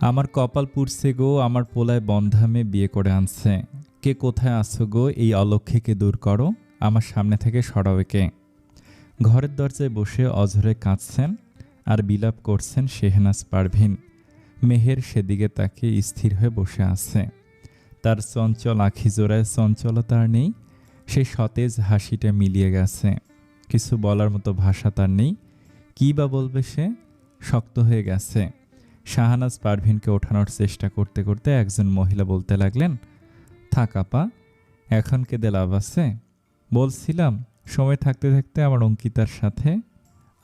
আমার কপাল পুড়ছে গো, আমার পোলায় বন্ধামে বিয়ে করে আনছে। কে কোথায় আছো গো, এই অলক্ষীকে দূর করো, আমার সামনে থেকে সরাও একে। ঘরের দরজায় বসে অঝরে কাঁদছেন আর বিলাপ করছেন শেহনাজ পারভিন। মেহের সেদিকে তাকিয়ে স্থির হয়ে বসে আছে। তার চঞ্চল আখি জোড়ায় চঞ্চলতা আর নেই, সেই সতেজ হাসিটা মিলিয়ে গেছে। কিছু বলার মতো ভাষা তার নেই, কী বা বলবে সে, শক্ত হয়ে গেছে। শাহানাজ পারভিনকে ওঠানোর চেষ্টা করতে করতে একজন মহিলা বলতে লাগলেন, থাক আপা, এখন কেঁদে লাভ আছে? বলছিলাম সময় থাকতে থাকতে আমার অঙ্কিতার সাথে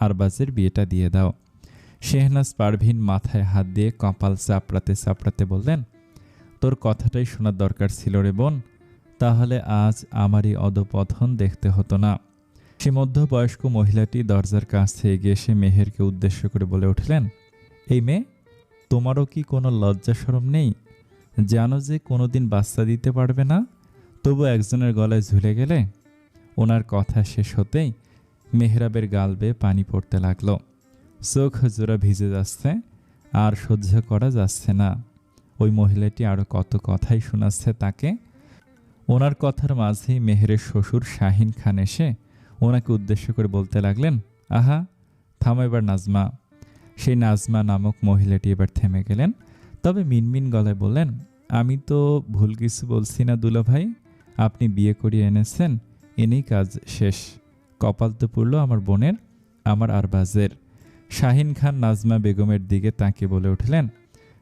আরবাজের বিয়েটা দিয়ে দাও। শেহনাজ পারভিন মাথায় হাত দিয়ে কপাল চাপড়াতে চাপড়াতে বললেন, তোর কথাটাই শোনার দরকার ছিল রে বোন, তাহলে আজ আমারই অধপতন দেখতে হতো না। সে মধ্যবয়স্ক মহিলাটি দরজার কাছে এগিয়ে এসে মেহেরকে উদ্দেশ্য করে বলে উঠলেন, এই মেয়ে, তোমারও কি কোনো লজ্জা শরম নেই? জানো যে কোনোদিন বাচ্চা দিতে পারবে না, তবু একজনের গলায় ঝুলে গেলে। ওনার কথা শেষ হতেই মেহরাবের গাল বেয়ে পানি পড়তে লাগলো। চোখ জোড়া ভিজে যাচ্ছে, আর সহ্য করা যাচ্ছে না। ওই মহিলাটি আরও কত কথাই শোনাচ্ছে তাকে। ওনার কথার মাঝেই মেহেরের শ্বশুর শাহিন খান এসে ওনাকে উদ্দেশ্য করে বলতে লাগলেন, আহা থামো এবার নাজমা। সেই নাজমা নামক মহিলাটি এবার থেমে গেলেন, তবে মিনমিন গলায় বললেন, আমি তো ভুল কিছু বলছি না দুলাভাই, আপনি বিয়ে করিয়ে এনেছেন, এনেই কাজ শেষ। কপাল তো পড়ল আমার বোনের, আমার আরবাজের। শাহিন খান নাজমা বেগমের দিকে তাকিয়ে বলে উঠলেন,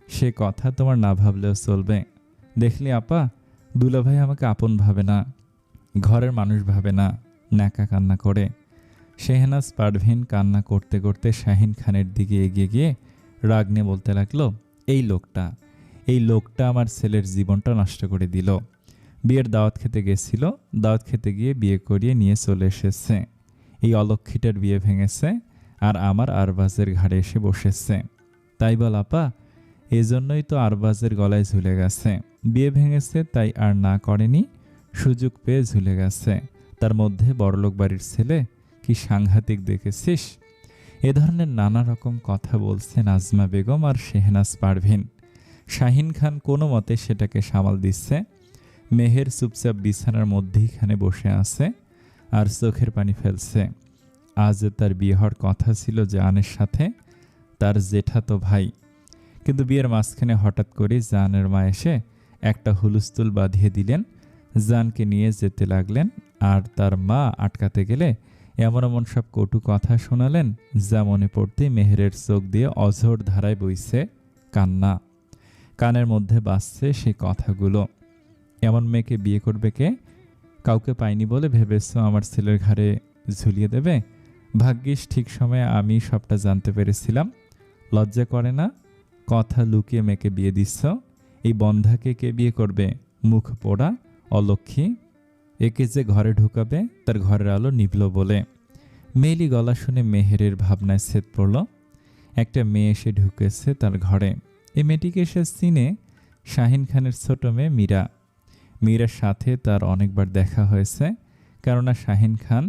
সে কথা তোমার না ভাবলেও চলবে। দেখলি আপা, দুলাভাই আমাকে আপন ভাবে না, ঘরের মানুষ ভাবে না, ন্যাকা কান্না করে। শেহনাজ পারভিন কান্না করতে করতে শাহিন খানের দিকে এগিয়ে গিয়ে রাগ নিয়ে বলতে লাগলো, এই লোকটা আমার ছেলের জীবনটা নষ্ট করে দিল। বিয়ের দাওয়াত খেতে গেছিল, দাওয়াত খেতে গিয়ে বিয়ে করিয়ে নিয়ে চলে এসেছে। এই অলক্ষীটার বিয়ে ভেঙেছে আর আমার আরবাজের ঘাড়ে এসে বসেছে। তাই বল আপা, এজন্যই তো আরবাজের গলায় ঝুলে গেছে। বিয়ে ভেঙেছে তাই আর না করেনি, সুযোগ পেয়ে ঝুলে গেছে। তার মধ্যে বড়লোক বাড়ির ছেলে, কি সাংঘাতিক দেখেছিস? এ ধরনের নানা রকম কথা বলছে নাজমা বেগম আর শেহনাজ পারভিন। শাহিন খান কোনো মতে সেটাকে সামাল দিচ্ছে। মেহের চুপচাপ বিছানার মধ্যেইখানে বসে আছে আর চোখের পানি ফেলছে। আজ তার বিয়ে হওয়ার কথা ছিল জানের সাথে, তার জেঠাতো ভাই। কিন্তু বিয়ের মাঝখানে হঠাৎ করে জানের মা এসে একটা হুলস্থুল বাঁধিয়ে দিলেন, জানকে নিয়ে যেতে লাগলেন। আর তার মা আটকাতে গেলে এমন এমন সব কটু কথা শোনালেন, যা মনে পড়তেই মেহেরের চোখ দিয়ে অঝোর ধারায় বইছে কান্না। কানের মধ্যে বাজছে সেই কথাগুলো, এমন মেয়েকে বিয়ে করবে কে? কাউকে পাইনি বলে ভেবেছ আমার ছেলের ঘাড়ে ঝুলিয়ে দেবে? ভাগ্যিস ঠিক সময়ে আমি সবটা জানতে পেরেছিলাম। লজ্জা করে না? কথা লুকিয়ে মেয়েকে বিয়ে দিচ্ছ। এই বন্ধাকে কে বিয়ে করবে? মুখ পোড়া অলক্ষী। একে যে ঘরে ঢুকাবে তার ঘরের আলো নিভল বলে। মেয়েলি গলা শুনে মেহেরের ভাবনায় ছেদ পড়ল। একটা মেয়ে এসে ঢুকেছে তার ঘরে। এই মেয়েটিকে এসে চিনে, শাহিন খানের ছোট মেয়ে মীরা। মীরার সাথে তার অনেকবার দেখা হয়েছে, কেননা শাহিন খান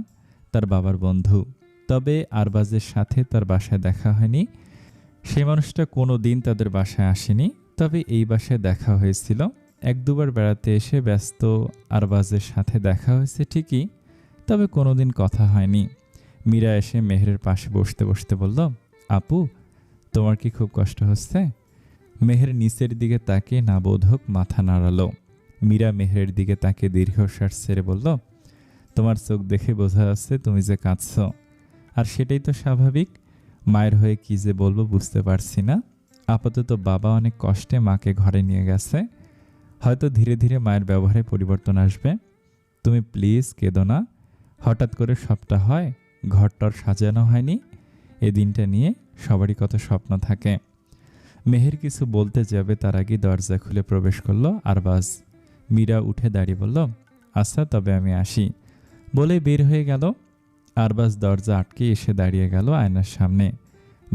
তার বাবার বন্ধু। তবে আরবাজের সাথে তার বাসায় দেখা হয়নি। সেই মানুষটা কোনো দিন তাদের বাসায় আসেনি, তবে এই বাসায় দেখা হয়েছিল। এক দুবার বেড়াতে এসে ব্যস্ত আরবাজের সাথে দেখা হয়েছে ঠিকই, তবে কোনোদিন কথা হয়নি। মীরা এসে মেহেরের পাশে বসতে বসতে বলল, আপু, তোমার কি খুব কষ্ট হচ্ছে? মেহের নিচের দিকে তাকিয়ে নাবোধক মাথা নাড়ালো। মীরা মেহেরের দিকে তাকিয়ে দীর্ঘশ্বাস ছেড়ে বলল, তোমার চোখ দেখে বোঝা যাচ্ছে তুমি যে কাঁদছ, আর সেটাই তো স্বাভাবিক। মায়ের হয়ে কি যে বলবো বুঝতে পারছি না। আপাতত বাবা অনেক কষ্টে মাকে ঘরে নিয়ে গেছে, হয়তো ধীরে ধীরে মায়ের ব্যবহারে পরিবর্তন আসবে। তুমি প্লিজ কেঁদো না। হঠাৎ করে সবটা হয়, ঘরটর সাজানো হয়নি। এ দিনটা নিয়ে সবারই কত স্বপ্ন থাকে। মেহের কিছু বলতে যাবে তার আগে দরজা খুলে প্রবেশ করলো আরবাজ। মীরা উঠে দাঁড়িয়ে বলল, আচ্ছা তবে আমি আসি, বলে বের হয়ে গেল। আরবাজ দরজা আটকে এসে দাঁড়িয়ে গেল আয়নার সামনে।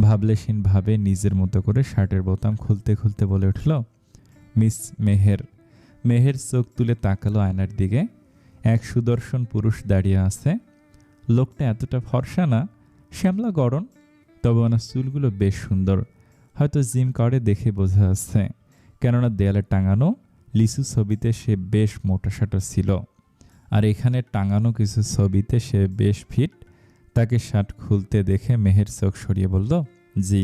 ভাবলেশীন ভাবে নিজের মতো করে শার্টের বোতাম খুলতে খুলতে বলে উঠল, মিস মেহের। মেহের চোখ তুলে তাকালো আয়নার দিকে। এক সুদর্শন পুরুষ দাঁড়িয়ে আছে। লোকটা এতটা ফর্সা না, শ্যামলা গড়ন, তবে ওনার চুলগুলো বেশ সুন্দর, হয়তো জিম করে দেখে বোঝা যাচ্ছে, কেননা দেয়ালে টাঙানো লিচু ছবিতে সে বেশ মোটাসোটা ছিল, আর এখানে টাঙানো কিছু ছবিতে সে বেশ ফিট। তাকে শার্ট খুলতে দেখে মেহের চোখ সরিয়ে বলল, জি।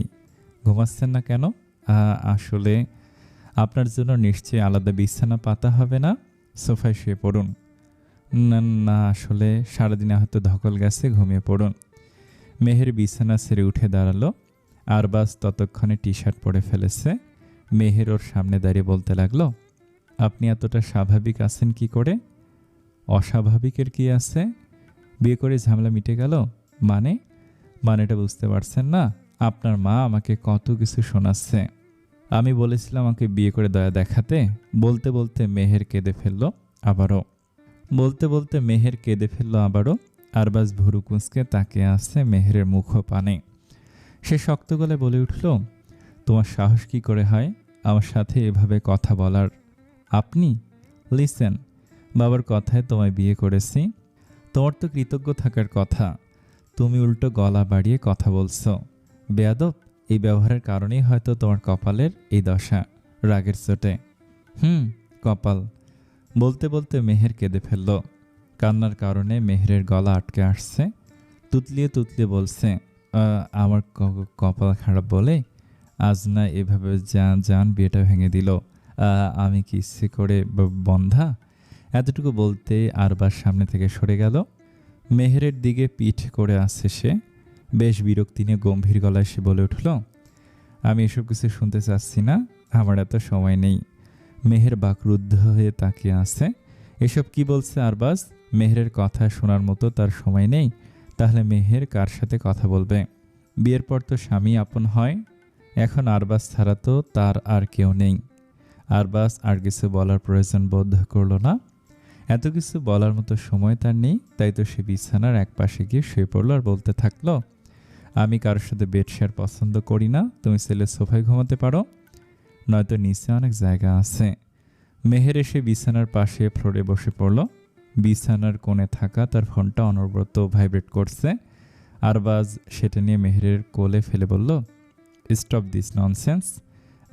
ঘুমাচ্ছেন না কেন? আসলে আপনার জন্য নিশ্চয়ই আলাদা বিছানা পাতা হবে না, সোফায় শুয়ে পড়ুন। না না, আসলে সারাদিনে হয়তো ধকল গেছে, ঘুমিয়ে পড়ুন। মেহের বিছানা ছেড়ে উঠে দাঁড়ালো। আরবাজ ততক্ষণে টি শার্ট পরে ফেলেছে। মেহের ওর সামনে দাঁড়িয়ে বলতে লাগলো, আপনি এতটা স্বাভাবিক আছেন কি করে? অস্বাভাবিকের কি আছে? বিয়ে করে ঝামেলা মিটে গেল? মানেটা বুঝতে পারছেন না? আপনার মা আমাকে কত কিছু শোনাচ্ছে। আমি বলেছিলাম আমাকে বিয়ে করে দয়া দেখাতে। বলতে বলতে মেহের কেঁদে ফেললো আবারও। আরবাজ ভুরু কুঁচকে তাকিয়ে আসছে মেহেরের মুখ ও পানে। সে শক্ত গলায় বলে উঠল, তোমার সাহস কি করে হয় আমার সাথে এভাবে কথা বলার? আপনি লিসেন, বাবার কথায় তোমায় বিয়ে করেছি। তোমার তো কৃতজ্ঞ থাকার কথা, তুমি উল্টো গলা বাড়িয়ে কথা বলছো। বেয়াদব, এই ব্যবহারের কারণেই হয়তো তোমার কপালের এই দশা, রাগের চোটে। কপাল। বলতে বলতে মেহের কেঁদে ফেলল। কান্নার কারণে মেহেরের গলা আটকে আসছে। তুতলিয়ে তুতলিয়ে বলছে, আমার কপাল খারাপ বলে আজ না এভাবে জান বিয়েটা ভেঙে দিল। আমি কি ইচ্ছে করে বন্ধা? এতটুকু বলতে আরবার সামনে থেকে সরে গেল। মেহেরের দিকে পিঠ করে আসছে সে। বেশ বিরক্তি নিয়ে গম্ভীর গলায় সে বলে উঠল, আমি এসব কিছু শুনতে চাচ্ছি না, আমার এত সময় নেই। মেহের বাকরুদ্ধ হয়ে তাকিয়ে আছে। এসব কি বলছে আরবাজ? মেহেরের কথা শোনার মতো তার সময় নেই? তাহলে মেহের কার সাথে কথা বলবে? বিয়ের পর তো স্বামী আপন হয়, এখন আরবাজ ছাড়া তো তার আর কেউ নেই। আরবাজ আর কিছু বলার প্রয়োজন বোধ করল না। এত কিছু বলার মতো সময় তার নেই, তাই তো সে বিছানার এক পাশে গিয়ে শুয়ে পড়ল আর বলতে থাকলো, আমি কারোর সাথে বেড শেয়ার পছন্দ করি না। তুমি ছেলের সোফায় ঘুমাতে পারো, নয়তো নিচে অনেক জায়গা আছে। মেহের এসে বিছানার পাশে ফ্লোরে বসে পড়ল। বিছানার কোণে থাকা তার ফোনটা অনবরত ভাইব্রেট করছে। আরবাজ সেটা নিয়ে মেহেরের কোলে ফেলে বলল, স্টপ দিস ননসেন্স,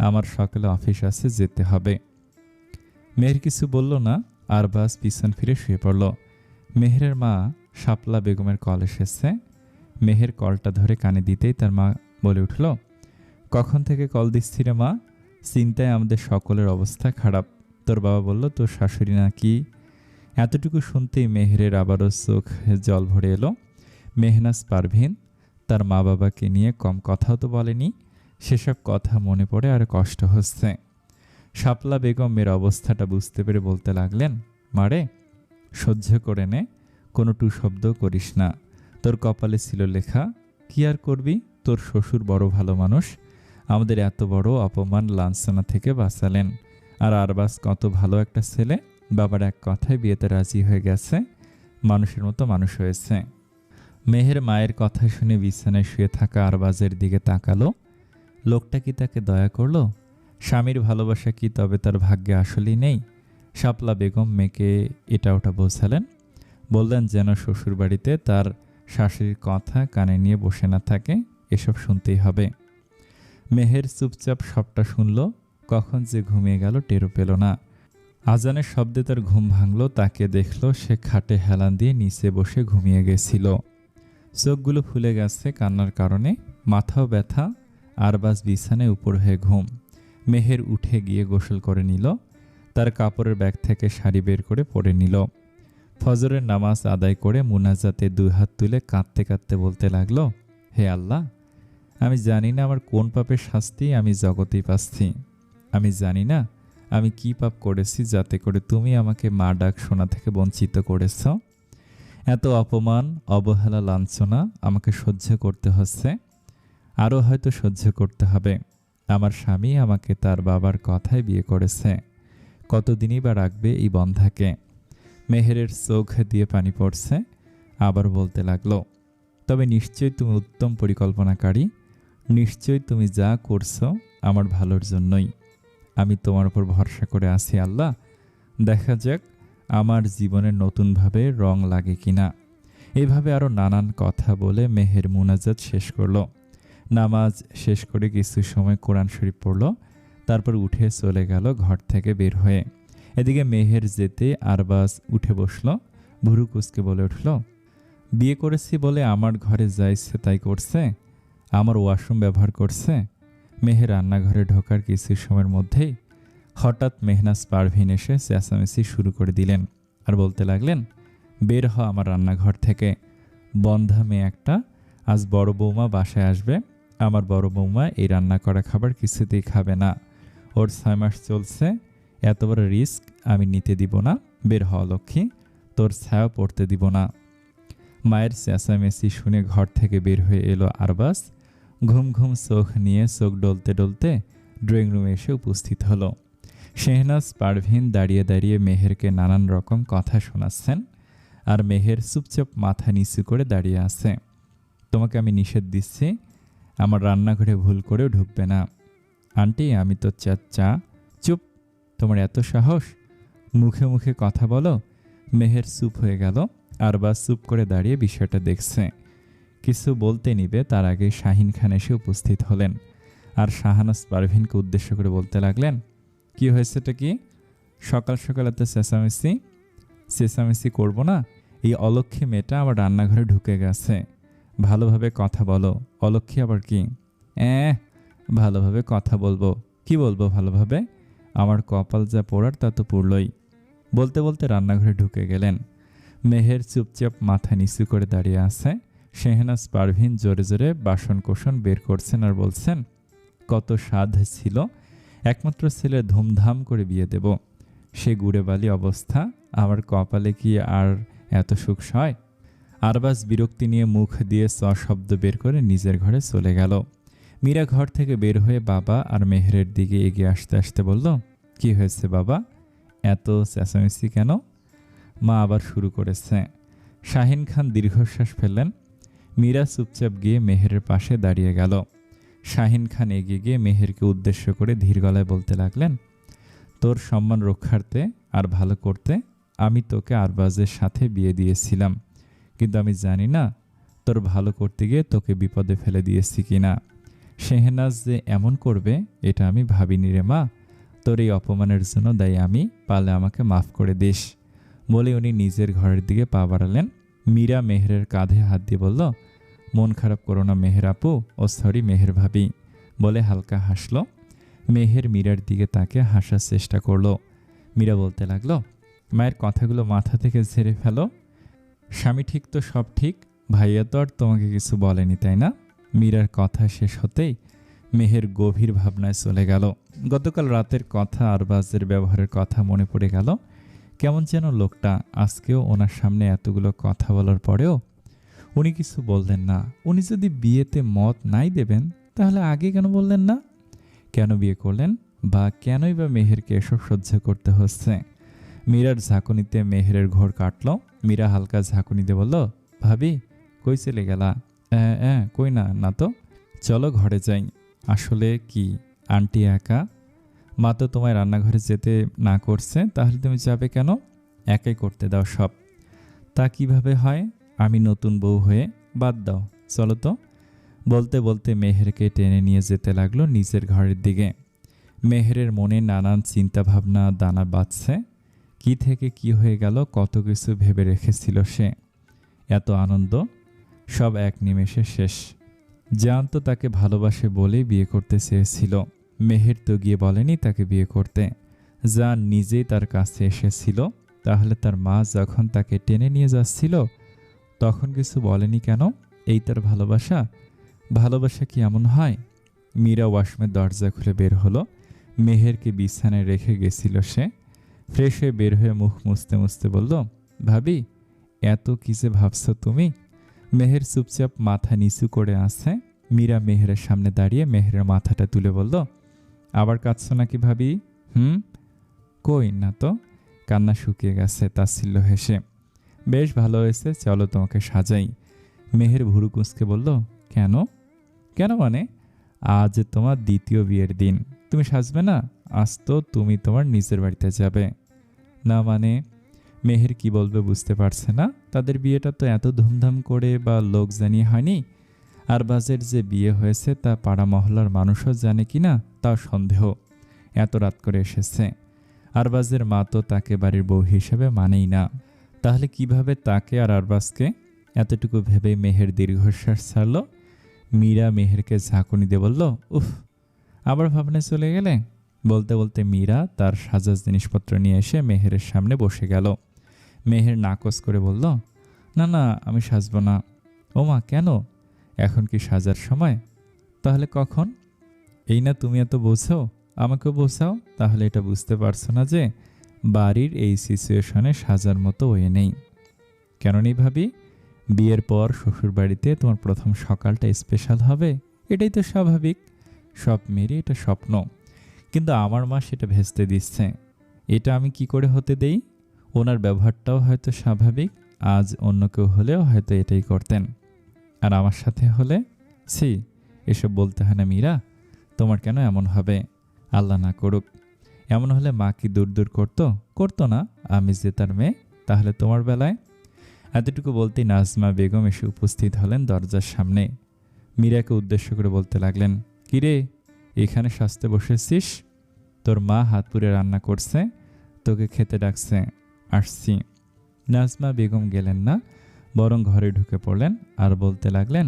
আমার সকালে অফিস আছে, যেতে হবে। মেহের কিছু বলল না। আরবাজ পিছন ফিরে শুয়ে পড়ল। মেহেরের মা শাপলা বেগমের কল এসেছে। মেহের কলটা ধরে কানে দিতেই তার মা বলে উঠল, কখন থেকে কল দিচ্ছি রে মা? চিন্তায় আমাদের সকলের অবস্থা খারাপ। তোর বাবা বলল তোর শাশুড়ি নাকি। এতটুকু শুনতেই মেহেরের আবারও চোখ জল ভরে এলো। মেহনাজ পারভিন তার মা বাবাকে নিয়ে কম কথাও তো বলেনি। সেসব কথা মনে পড়ে আর কষ্ট হচ্ছে। শাপলা বেগম মেয়ের অবস্থাটা বুঝতে পেরে বলতে লাগলেন, মারে সহ্য করে নে, কোনো টু শব্দ করিস না। তোর কপালে ছিল লেখা, কি আর করবি, তোর শ্বশুর বড় ভালো মানুষ, আমাদের এত বড় অপমান লাঞ্ছনা থেকে বাঁচালেন। আর আরবাজ কত ভালো একটা ছেলে, বাবার এক কথায় বিয়েতে রাজি হয়ে গেছে, মানুষের মতো মানুষ হয়েছে। মেহের মায়ের কথা শুনে বিছানায় শুয়ে থাকা আরবাজের দিকে তাকালো। লোকটা কি তাকে দয়া করলো? স্বামীর ভালোবাসা কি তবে তার ভাগ্যে আসলেই নেই? শাপলা বেগম মেয়েকে এটা ওটা বোঝালেন, বললেন যেন শ্বশুরবাড়িতে তার শাশুড়ির কথা কানে নিয়ে বসে না থাকে, এসব শুনতেই হবে। মেহের চুপচাপ সবটা শুনল। কখন যে ঘুমিয়ে গেল টেরও পেল না। আজানের শব্দে তার ঘুম ভাঙল। তাকে দেখল সে খাটে হেলান দিয়ে নিচে বসে ঘুমিয়ে গেছিল। চোখগুলো ফুলে গেছে কান্নার কারণে, মাথাও ব্যথা। আরবাজ বিছানায় উপর হয়ে ঘুম। মেহের উঠে গিয়ে গোসল করে নিল। তার কাপড়ের ব্যাগ থেকে শাড়ি বের করে পরে নিল। ফজরের নামাজ আদায় করে মুনাজাতে দুই হাত তুলে কাঁদতে কাঁদতে বলতে লাগলো, হে আল্লাহ, আমি জানি না আমার কোন পাপের শাস্তি আমি জগতেই পাচ্ছি। আমি জানি না আমি কি পাপ করেছি যাতে করে তুমি আমাকে মা ডাক শোনা থেকে বঞ্চিত করেছ। এত অপমান, অবহেলা, লাঞ্ছনা আমাকে সহ্য করতে হচ্ছে, আরও হয়তো সহ্য করতে হবে। আমার স্বামী আমাকে তার বাবার কথায় বিয়ে করেছে, কতদিনই বা রাখবে এই বন্ধাকে। মেহেরের চোখ দিয়ে পানি পড়ছে। আবার বলতে লাগলো, তবে নিশ্চয়ই তুমি উত্তম পরিকল্পনাকারী, নিশ্চয়ই তুমি যা করছো আমার ভালোর জন্যই। আমি তোমার উপর ভরসা করে আছি আল্লাহ, দেখা যাক আমার জীবনে নতুনভাবে রং লাগে কিনা। এভাবে আরও নানান কথা বলে মেহের মুনাজাত শেষ করল। নামাজ শেষ করে কিছু সময় কোরআন শরীফ পড়ল, তারপর উঠে চলে গেল ঘর থেকে বের হয়ে। এদিকে মেহের যেতে আরবাজ উঠে বসল, ভুরু কুঁচকে বলে উঠল, বিয়ে করেছি বলে আমার ঘরে যা ইচ্ছে তাই করছে, আমার ওয়াশরুম ব্যবহার করছে। মেহের রান্নাঘরে ঢোকার কিছু সময়ের মধ্যেই হঠাৎ মেহনাজ পারভিন এসে চেঁচামেচি শুরু করে দিলেন আর বলতে লাগলেন, বের হ আমার রান্নাঘর থেকে, বন্ধা মেয়ে একটা, আজ বড় বৌমা বাসায় আসবে, আমার বড় বৌমা এই রান্না করা খাবার কিছুতেই খাবে না, ওর 6 মাস চলছে, এত বড় রিস্ক আমি নিতে দিব না, বের হওয়া লক্ষ্মী, তোর ছায়া পড়তে দিব না। মায়ের চেঁচামেচি শুনে ঘর থেকে বের হয়ে এলো আরবাজ। ঘুম ঘুম চোখ নিয়ে চোখ ডলতে ডলতে ড্রয়িং রুমে এসে উপস্থিত হলো। শেহনাজ পারভিন দাঁড়িয়ে দাঁড়িয়ে মেহেরকে নানান রকম কথা শোনাচ্ছেন, আর মেহের চুপচাপ মাথা নিচু করে দাঁড়িয়ে আছে। তোমাকে আমি নিষেধ দিচ্ছি, আমার রান্নাঘরে ভুল করেও ঢুকবে না। আন্টি আমি তো চাচা। চুপ, তোমার এত সাহস, মুখে মুখে কথা বলো। মেহের চুপ হয়ে গেল, আরবাজ চুপ করে দাঁড়িয়ে বিষয়টা দেখছে। কিছু বলতে নিবে তার আগে শাহিন খান এসে উপস্থিত হলেন, আর শাহানাজ পারভিনকে উদ্দেশ্য করে বলতে লাগলেন, কি হয়েছেটা কি? সকাল সকাল এত চেঁচামেচি করবো না, এই অলক্ষ্মী মেয়েটা আমার রান্নাঘরে ঢুকে গেছে। ভালোভাবে কথা বলো। অলক্ষ্মী আবার কি? ভালোভাবে কথা বলবো। কি বলবো ভালোভাবে? আমার কপাল যা পোড়ার তা তো পুড়লই। বলতে বলতে রান্নাঘরে ঢুকে গেলেন। মেহের চুপচাপ মাথা নিচু করে দাঁড়িয়ে আছে। শেহনাজ পারভিন জোরে জোরে বাসনকোসন বের করছেন আর বলছেন, কত সাধ ছিল, একমাত্র ছেলে ধুমধাম করে বিয়ে দেব, সে গুড়ে বালি অবস্থা, আমার কপালে কি আর এত সুখ সয়? আরবাজ বিরক্তি নিয়ে মুখ দিয়ে শব্দ বের করে নিজের ঘরে চলে গেল। মীরা ঘর থেকে বের হয়ে বাবা আর মেহেরের দিকে এগিয়ে আসতে আসতে বলল, কি হয়েছে বাবা, এত চেঁচামেচি কেন? মা আবার শুরু করেছে। শাহিন খান দীর্ঘশ্বাস ফেললেন। মীরা চুপচাপ গিয়ে মেহেরের পাশে দাঁড়িয়ে গেল। শাহিন খান এগিয়ে গিয়ে মেহেরকে উদ্দেশ্য করে ধীর গলায় বলতে লাগলেন, তোর সম্মান রক্ষার্থে আর ভালো করতে আমি তোকে আরবাজের সাথে বিয়ে দিয়েছিলাম, কিন্তু আমি জানি না তোর ভালো করতে গিয়ে তোকে বিপদে ফেলে দিয়েছি কিনা। শেহনাজ যে এমন করবে এটা আমি ভাবিনি রে মা, তোর এই অপমানের জন্য দায়ী আমি, পারলে আমাকে মাফ করে দিস। বলে উনি নিজের ঘরের দিকে পা বাড়ালেন। মীরা মেহেরের কাঁধে হাত দিয়ে বলল, মন খারাপ করো না মেহের আপু, ও সরি মেহের ভাবি, বলে হালকা হাসল। মেহের মীরার দিকে তাকে হাসার চেষ্টা করলো। মীরা বলতে লাগলো, মায়ের কথাগুলো মাথা থেকে ঝেড়ে ফেলো, স্বামী ঠিক তো সব ঠিক, ভাইয়া তো আর তোমাকে কিছু বলেনি তাই না? মীরার কথা শেষ হতেই মেহের গভীর ভাবনায় চলে গেল। গতকাল রাতের কথা, আরবাজের ব্যবহারের কথা মনে পড়ে গেল। কেমন যেন লোকটা আজকেও ওনার সামনে এতগুলো কথা বলার পরেও উনি কিছু বললেন না। উনি যদি বিয়েতে মত নাই দেবেন তাহলে আগে কেন বললেন না? কেন বিয়ে করলেন, বা কেনই বা মেহেরকে এসব সহ্য করতে হচ্ছে? মীরার ঝাঁকুনিতে মেহেরের ঘোর কাটল। মীরা হালকা ঝাঁকুনিতে বলল, ভাবি কই চলে গেলা? কই না, না তো, চলো ঘরে যাই। আসলে কি আন্টি একা, মা তো তোমায় রান্নাঘরে যেতে না করছে, তাহলে তুমি যাবে কেন? একাই করতে দাও সব। তা কিভাবে হয়, আমি নতুন বউ হয়ে? বাদ দাও, চলো তো। বলতে বলতে মেহেরকে টেনে নিয়ে যেতে লাগলো নিজের ঘরের দিকে। মেহেরের মনে নানান চিন্তাভাবনা দানা বাঁধছে। কি থেকে কি হয়ে গেল, কত কিছু ভেবে রেখেছিল সে। এত আনন্দ সব এক নিমেষে শেষ। জান তো তাকে ভালোবাসে বলেই বিয়ে করতে চেয়েছিল। মেহের তো গিয়ে বলেনি তাকে বিয়ে করতে, জান নিজেই তার কাছে এসেছিল। তাহলে তার মা যখন তাকে টেনে নিয়ে যাচ্ছিল তখন কিছু বলেনি কেন? এই তার ভালোবাসা? ভালোবাসা কি এমন হয়? মীরা ওয়াশরুমের দরজা খুলে বের হলো। মেহেরকে বিছানায় রেখে গেছিল সে। ফ্রেশ হয়ে বের হয়ে মুখ মুছতে মুছতে বলল, ভাবি এত কি যে ভাবছ তুমি? মেহের চুপচাপ মাথা নিচু করে আছে। মীরা মেহেরের সামনে দাঁড়িয়ে মেহেরের মাথাটা তুলে বলল, আবার কাঁদছ নাকি ভাবি? কই না তো, কান্না শুকিয়ে গেছে তাচ্ছিল্য হেসে। বেশ ভালো হয়েছে, চলো তোমাকে সাজাই। মেহের ভুরু কুঁচকে বলল, কেন? কেন মানে, আজ তোমার দ্বিতীয় বিয়ের দিন, তুমি সাজবে না? আজ তো তুমি তোমার নিজের বাড়িতে যাবে। না মানে? মেহের কি বলবে বুঝতে পারছে না। তাদের বিয়েটা তো এত ধুমধাম করে বা লোক জানিয়ে হয়নি। আরবাজের যে বিয়ে হয়েছে তা পাড়া মহল্লার মানুষও জানে কি না তাও সন্দেহ। এত রাত করে এসেছে। আরবাজের মা তো তাকে বাড়ির বউ হিসেবে মানেই না। তাহলে কিভাবে তাকে আর আরবাজকে? এতটুকু ভেবেই মেহের দীর্ঘশ্বাস ছাড়ল। মীরা মেহেরকে ঝাঁকুনি দিয়ে বলল, উফ, আবার ভাবনায় চলে গেলে? বলতে বলতে মীরা তার সাজার জিনিসপত্র নিয়ে এসে মেহেরের সামনে বসে গেল। মেহের নাকচ করে বলল, না না, আমি সাজব না। ও মা, কেন? এখন কি সাজার সময়? তাহলে কখন? এই না তুমি এত বোঝো, আমাকেও বোঝাও। তাহলে এটা বুঝতে পারছো না যে বাড়ির এই সিচুয়েশনে সাজার মতো ওয়ে নেই। কেন নেই ভাবি? বিয়ের পর শ্বশুরবাড়িতে তোমার প্রথম সকালটা স্পেশাল হবে, এটাই তো স্বাভাবিক। সব মেয়েরই এটা স্বপ্ন, কিন্তু আমার মা সেটা ভেস্তে দিচ্ছে। এটা আমি কি করে হতে দেই? ওনার ব্যবহারটাও হয়তো স্বাভাবিক, আজ অন্য কেউ হলেও হয়তো এটাই করতেন, আর আমার সাথে হলে ছি, এসব বলতে হয় না মীরা। তোমার কেন এমন হবে? আল্লাহ না করুক। এমন হলে মা কি দূর দূর করতো? করতো না। আমি যে তার মেয়ে, তাহলে তোমার বেলায়? এতটুকু বলতেই নাজমা বেগম এসে উপস্থিত হলেন দরজার সামনে। মীরাকে উদ্দেশ্য করে বলতে লাগলেন, কিরে, এখানে সাজতে বসেছিস? তোর মা হাত পুড়ে রান্না করছে, তোকে খেতে ডাকছে, আসছি। নাজমা বেগম গেলেন না, বরং ঘরে ঢুকে পড়লেন আর বলতে লাগলেন,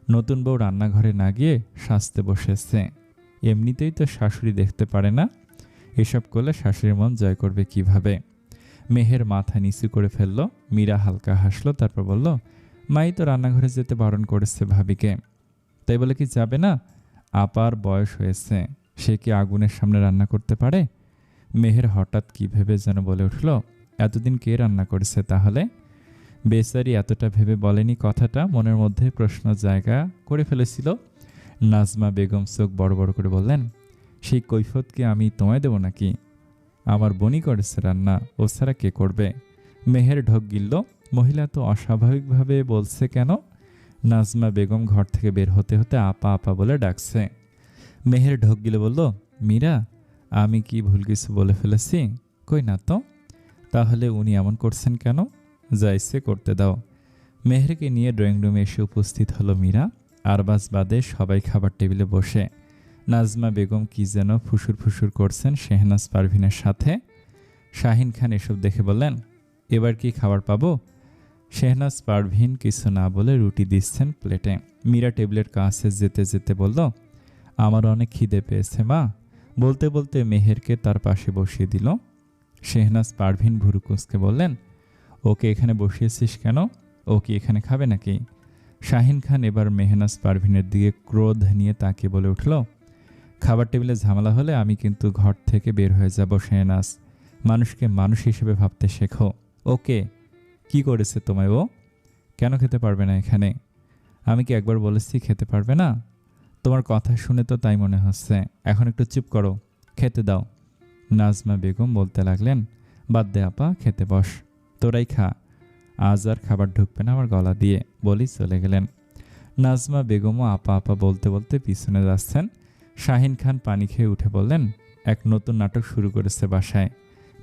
নতুন বউ রান্নাঘরে না গিয়ে সাজতে বসেছে। এমনিতেই তো শাশুড়ি দেখতে পারে না, এসব করলে শাশুড়ির মন জয় করবে কিভাবে? মেহের মাথা নিচু করে ফেলল। মীরা হালকা হাসলো, তারপর বলল, মাই তো রান্নাঘরে যেতে বারণ করেছে ভাবিকে। তাই বলে কি যাবে না? আপার বয়স হয়েছে, সে কি আগুনের সামনে রান্না করতে পারে? মেহের হঠাৎ কি ভেবে যেন বলে উঠল, এতদিন কে রান্না করেছে তাহলে? বেচারি এতটা ভেবে বলেনি কথাটা, মনের মধ্যে প্রশ্ন জায়গা করে ফেলেছিল। নাজমা বেগম চোখ বড় বড় করে বললেন, সেই কৈফত কি আমি তোমায় দেব নাকি? আমার বোনই করেছে রান্না, ও ছাড়া কে করবে? মেহের ঢোক গিলল, মহিলা তো অস্বাভাবিকভাবে বলছে কেন? নাজমা বেগম ঘর থেকে বের হতে হতে আপা আপা বলে ডাকছে। মেহের ঢোক গিলে বলল, মীরা, আমি কি ভুল কিছু বলে ফেলেছি? কই না তো। তাহলে উনি এমন করছেন কেন? যা ইচ্ছে করতে দাও। মেহেরকে নিয়ে ড্রয়িং রুমে এসে উপস্থিত হলো মীরা। আরবাজ বাদে সবাই খাবার টেবিলে বসে। নাজমা বেগম কি যেন ফুসুর ফুসুর করছেন শেহনাজ পারভিনের সাথে। শাহিন খান এসব দেখে বললেন, এবার কি খাবার পাবো? শেহনাজ পারভিন কিছু না বলে রুটি দিচ্ছেন প্লেটে। মীরা টেবিলের কাছে যেতে যেতে বলল, আমার অনেক খিদে পেয়েছে মা। বলতে বলতে মেহেরকে তার পাশে বসিয়ে দিল। শেহনাজ পারভিন ভুরু কুঁচকে বললেন, ওকে এখানে বসিয়েছিস কেন? ও কি এখানে খাবে নাকি? শাহিন খান এবার মেহনাজ পারভিনের দিকে ক্রোধ নিয়ে তাকিয়ে বলে উঠল, খাবার টেবিলে ঝামেলা হলে আমি কিন্তু ঘর থেকে বের হয়ে যাব শেহনাজ। মানুষকে মানুষ হিসেবে ভাবতে শেখো। ওকে, কি করেছে তোমায় ও? কেন খেতে পারবে না এখানে? আমি কি একবার বলেছি খেতে পারবে না? তোমার কথা শুনে তো তাই মনে হচ্ছে। এখন একটু চুপ করো, খেতে দাও। নাজমা বেগম বলতে লাগলেন, বাদ দে আপা, খেতে বস, তোরাই খা, আজ আর খাবার ঢুকবে না আমার গলা দিয়ে, বলেই চলে গেলেন। নাজমা বেগমও আপা আপা বলতে বলতে পিছনে যাচ্ছেন। শাহিন খান পানি খেয়ে উঠে বললেন, এক নতুন নাটক শুরু করেছে বাসায়,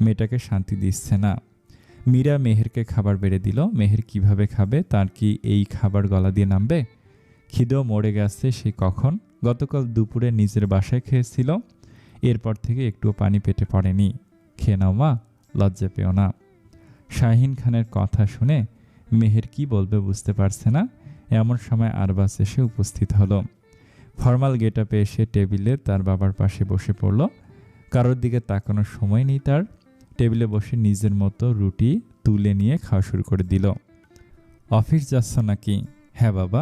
মেয়েটাকে শান্তি দিচ্ছে না। মীরা মেহেরকে খাবার বেড়ে দিল। মেহের কিভাবে খাবে? তার কি এই খাবার গলা দিয়ে নামবে? খিদেও মরে গেছে সে কখন। গতকাল দুপুরে নিজের বাসায় খেয়েছিল, এরপর থেকে একটুও পানি পেটে পড়েনি। খেয়ে নাও মা, লজ্জা পেও না। শাহিন খানের কথা শুনে মেহের কি বলবে বুঝতে পারছে না। এমন সময় আরবাজ এসে উপস্থিত হলো। ফর্মাল গেটআপে এসে টেবিলে তার বাবার পাশে বসে পড়ল। কারোর দিকে তাকানোর সময় নেই তার। টেবিলে বসে নিজের মতো রুটি তুলে নিয়ে খাওয়া শুরু করে দিল। অফিস যাচ্ছ নাকি? হ্যাঁ বাবা,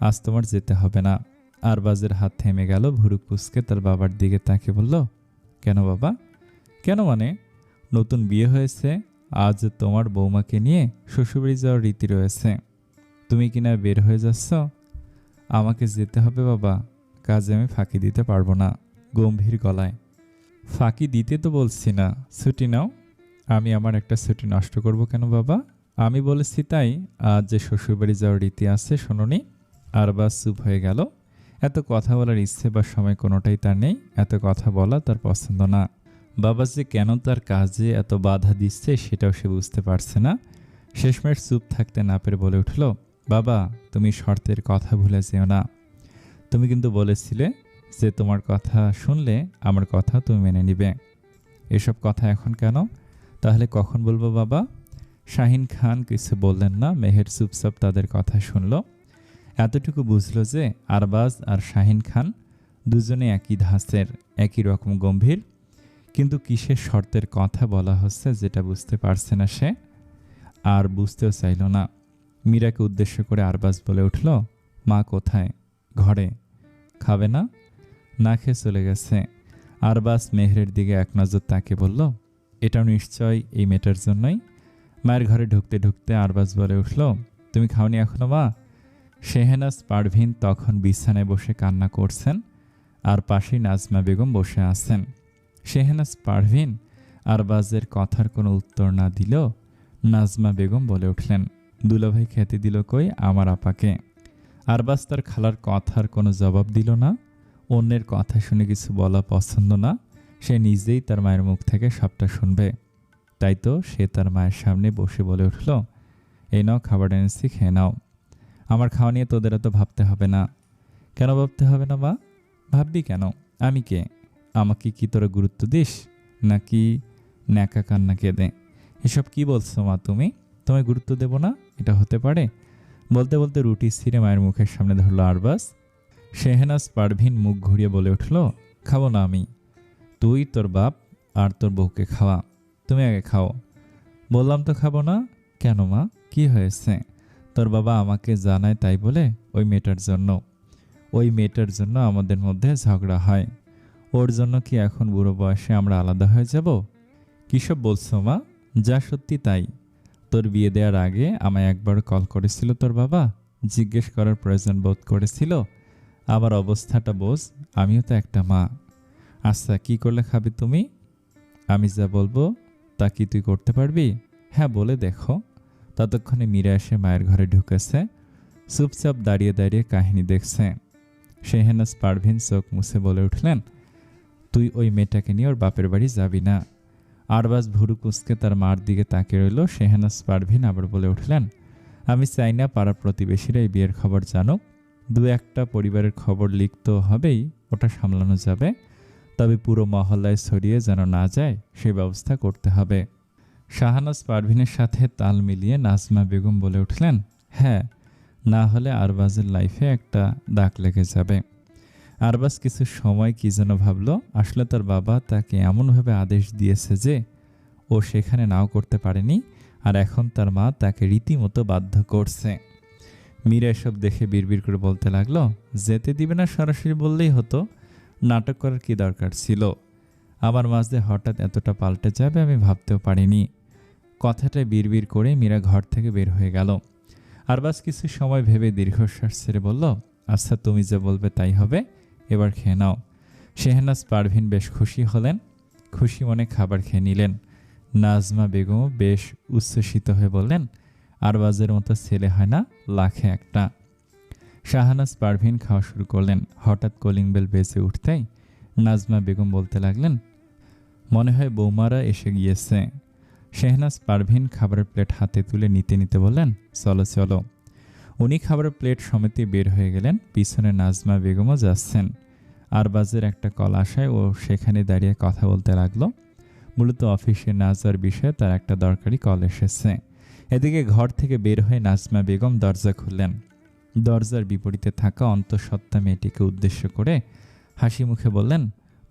আজ তোমার যেতে হবে না। আরবাজের হাত থেমে গেল। ভুরু কুঁচকে তার বাবার দিকে তাকিয়ে বলল, কেন বাবা? কেন মানে? নতুন বিয়ে হয়েছে, আজ তোমার বৌমাকে নিয়ে শ্বশুরবাড়ি যাওয়ার রীতি রয়েছে, তুমি কিনা বের হয়ে যাচ্ছ। আমাকে যেতে হবে বাবা, কাজে আমি ফাঁকি দিতে পারবো না। গম্ভীর গলায়, ফাঁকি দিতে তো বলছি না, ছুটি নাও। আমি আমার একটা ছুটি নষ্ট করব কেন বাবা? আমি বলেছি তাই। আজ যে শ্বশুরবাড়ি যাওয়ার রীতি আছে শোনোনি? আরবাজ চুপ হয়ে গেল। এত কথা বলার ইচ্ছে বা সময় কোনোটাই তার নেই। এত কথা বলা তার পছন্দ না। বাবা যে কেন তার কাজে এত বাধা দিচ্ছে সেটাও সে বুঝতে পারছে না। শেষমেশ চুপ থাকতে না পেরে বলে উঠল, বাবা, তুমি শর্তের কথা ভুলে যেও না। তুমি কিন্তু বলেছিলে যে তোমার কথা শুনলে আমার কথা তুমি মেনে নিবে। এসব কথা এখন কেন? তাহলে কখন বলবো বাবা? শাহিন খান কিছু বললেন না। মেহের চুপচাপ তাদের কথা শুনল। এতটুকু বুঝল যে আরবাজ আর শাহিন খান দুজনে একই ধাঁচের, একই রকম গম্ভীর। কিন্তু কিসের শর্তের কথা বলা হচ্ছে যেটা বুঝতে পারছে না সে, আর বুঝতেও চাইল না। মীরাকে উদ্দেশ্য করে আরবাজ বলে উঠল, মা কোথায়? ঘরে। খাবে না? না খেয়ে চলে গেছে। আরবাজ মেহেরের দিকে এক নজর তাকে বলল, এটাও নিশ্চয় এই মেয়েটার জন্যই। মায়ের ঘরে ঢুকতে ঢুকতে আরবাজ বলে উঠল, তুমি খাওনি এখনো মা? শেহনাজ পারভিন তখন বিছানায় বসে কান্না করছেন, আর পাশেই নাজমা বেগম বসে আছেন। শেহনাজ পারভিন আরবাজের কথার কোনো উত্তর না দিল। নাজমা বেগম বলে উঠলেন, দুলাভাই খেতে দিল কই আমার আপাকে? আরবাজ তার খালার কথার কোনো জবাব দিল না। অন্যের কথা শুনে কিছু বলা পছন্দ না। সে নিজেই তার মায়ের মুখ থেকে সবটা শুনবে। তাই তো সে তার মায়ের সামনে বসে বলে উঠল, এই নাও খাবার এনেছি, খেয়ে নাও। আমার খাওয়া নিয়ে তোদের এত ভাবতে হবে না। কেন ভাবতে হবে না মা? ভাববি কেন? আমি কে? আমাকে কি তোরা গুরুত্ব দিস, নাকি ন্যাকা কান্না কেঁদে? এসব কি বলছো মা তুমি? তোমায় গুরুত্ব দেব না, এটা হতে পারে? বলতে বলতে রুটি ছিঁড়ে মায়ের মুখের সামনে ধরল আরবাজ। শেহনাজ পারভিন মুখ ঘুরিয়ে বলে উঠল, খাবো না আমি। তুই, তোর বাপ আর তোর বউকে খাওয়া। তুমি আগে খাও। বললাম তো খাবো না। কেন মা, কি হয়েছে? তোর বাবা আমাকে জানায় তাই বলে? ওই মেয়েটার জন্য। ওই মেয়েটার জন্য আমাদের মধ্যে ঝগড়া হয়। ওর জন্য কি এখন বুড়ো বয়সে আমরা আলাদা হয়ে যাব? কিসব বলছো মা? যা সত্যি তাই। তোর বিয়ে দেওয়ার আগে আমায় একবার কল করেছিল তোর বাবা, জিজ্ঞেস করার প্রয়োজন বোধ করেছিল। আমার অবস্থাটা বোঝ, আমিও তো একটা মা। আচ্ছা, কি করলে খাবে তুমি? আমি যা বলবো তা কি তুই করতে পারবি? হ্যাঁ, বলে দেখো। ততক্ষণে মীরা এসে মায়ের ঘরে ঢুকেছে। চুপচাপ দাঁড়িয়ে দাঁড়িয়ে কাহিনী দেখছে। শেহনাজ পারভিন চোখ মুছে বলে উঠলেন, তুই ওই মেয়েটাকে নিয়ে ওর বাপের বাড়ি যাবি না। আরবাজ ভুরু কুঁচকে তার মার দিকে তাকিয়ে রইল। শেহনাজ পারভিন আবার বলে উঠলেন, আমি চাই না পাড়া প্রতিবেশীরা এই বিয়ের খবর জানুক। দু একটা পরিবারের খবর লিখতে হবেই, ওটা সামলানো যাবে। তবে পুরো মহল্লায় ছড়িয়ে যেন না যায় সে ব্যবস্থা করতে হবে। শাহানাজ পারভিনের সাথে তাল মিলিয়ে নাজমা বেগম বলে উঠলেন, হ্যাঁ, না হলে আরবাজের লাইফে একটা দাগ লেগে যাবে। আরবাজ কিছু সময় কি যেন ভাবল। আসলে তার বাবা তাকে এমনভাবে আদেশ দিয়েছে যে ও সেখানে নাও করতে পারেনি, আর এখন তার মা তাকে রীতিমতো বাধ্য করছে। মীরা এসব দেখে বিড়বিড় করে বলতে লাগলো, যেতে দিবে না সরাসরি বললেই হতো, নাটক করার কি দরকার ছিল? আমার মাঝে হঠাৎ এতটা পাল্টে যাবে আমি ভাবতেও পারিনি। কথাটা বিড়বিড় করে মীরা ঘর থেকে বের হয়ে গেল। আরবাজ কিছু সময় ভেবে দীর্ঘশ্বাস ছেড়ে বলল, আচ্ছা, তুমি যে বলবে তাই হবে, এবার খেয়ে নাও। শেহনাজ পারভিন বেশ খুশি হলেন। খুশি মনে খাবার খেয়ে নিলেন। নাজমা বেগমও বেশ উচ্ছ্বসিত হয়ে বললেন, আরবাজের মতো ছেলে হয় না, লাখে একটা। শাহানাজ পারভিন খাওয়া শুরু করলেন। হঠাৎ কলিং বেল বেজে উঠতেই নাজমা বেগম বলতে লাগলেন, মনে হয় বৌমারা এসে গিয়েছে। শেহনাজ পারভিন খাবারের প্লেট হাতে তুলে নিতে নিতে বললেন, চলো চলো। উনি খাবারের প্লেট সমেতে বের হয়ে গেলেন। পিছনে নাজমা বেগমও যাচ্ছেন। আরবাজের একটা কল আসায় ও সেখানে দাঁড়িয়ে কথা বলতে লাগলো। মূলত অফিসে না যাওয়ার বিষয়ে তার একটা দরকারি কল এসেছে। এদিকে ঘর থেকে বের হয়ে নাজমা বেগম দরজা খুললেন। দরজার বিপরীতে থাকা অন্তঃসত্ত্বা মেয়েটিকে উদ্দেশ্য করে হাসি মুখে বললেন,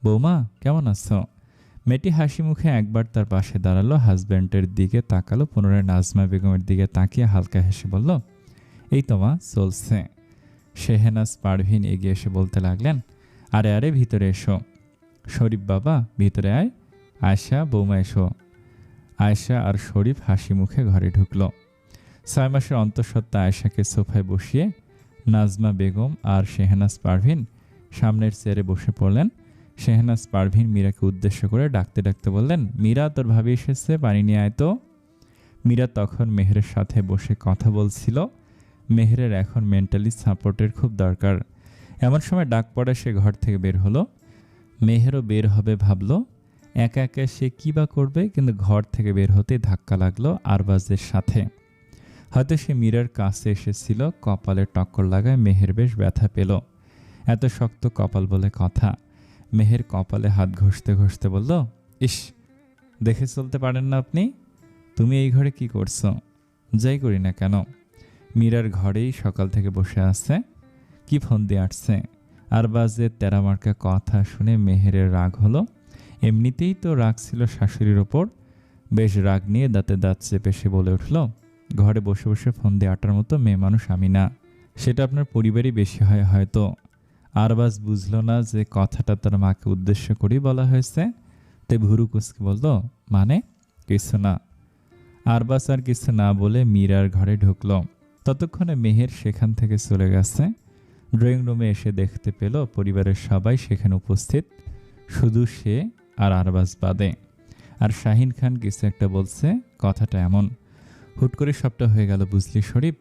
বৌমা কেমন আছো? মেয়েটি হাসি মুখে একবার তার পাশে দাঁড়ালো, হাজব্যান্ডের দিকে তাকালো, পুনরায় নাজমা বেগমের দিকে তাকিয়ে হালকা হেসে বলল, এই তো মা, চলছে। শেহনাজ পারভিন এগিয়ে এসে বলতে লাগলেন, আরে আরে ভিতরে এসো। শরীফ বাবা ভিতরে আয়। আয়শা বৌমা এসো। আয়শা আর শরীফ হাসি মুখে ঘরে ঢুকল। 6 মাসের অন্তঃসত্ত্বা আয়শাকে সোফায় বসিয়ে নাজমা বেগম আর শেহনাজ পারভিন সামনের চেয়ারে বসে পড়লেন। শেহনাজ পারভিন মীরাকে উদ্দেশ্য করে ডাকতে ডাকতে বললেন, মীরা, তোর ভাবি এসেছে, পানি নিয়ে আয় তো। মীরা তখন মেহেরের সাথে বসে কথা বলছিল। মেহেরের এখন মেন্টালি সাপোর্টের খুব দরকার। এমন সময় ডাক পড়ে সে ঘর থেকে বের হলো। মেহেরও বের হবে ভাবলো। একা একা সে কী বা করবে, কিন্তু ঘর থেকে বের হতে ধাক্কা লাগলো আরবাজের সাথে। হয়তো সে মীরার কাছে এসেছিল, কপালে টক্কর লাগায় মেহের বেশ ব্যথা পেল। এত শক্ত কপাল বলে কথা। মেহের কপালে হাত ঘষতে ঘষতে বলল, ইস, দেখে চলতে পারেন না আপনি? তুমি এই ঘরে কি করছো? যাই করি না কেন, মীরার ঘরেই সকাল থেকে বসে আছে। কি ফোন দিয়ে আসছে? আরবাজের তেরামার্কা কথা শুনে মেহেরের রাগ হলো। এমনিতেই তো রাগ ছিল শাশুড়ির ওপর। বেশ রাগ নিয়ে দাঁতে দাঁত চেপে সে বলে উঠল, ঘরে বসে বসে ফোন দিয়ে আটার মতো মেয়ে মানুষ আমি না। সেটা আপনার পরিবারই বেশি হয় হয়তো। আরবাজ বুঝল না যে কথাটা তার মাকে উদ্দেশ্য করেই বলা হয়েছে। তে ভুরু কুচকে বলল, মানে? কিছু না। আরবাজ আর কিছু না বলে মীরার ঘরে ঢুকল। ততক্ষণে মেহের সেখান থেকে চলে গেছে। ড্রয়িং রুমে এসে দেখতে পেল পরিবারের সবাই সেখানে উপস্থিত, শুধু সে আর আরবাজ বাদে। আর শাহিন খান কিছু একটা বলছে, কথাটা এমন, হুট করে সবটা হয়ে গেল বুঝলি শরীফ।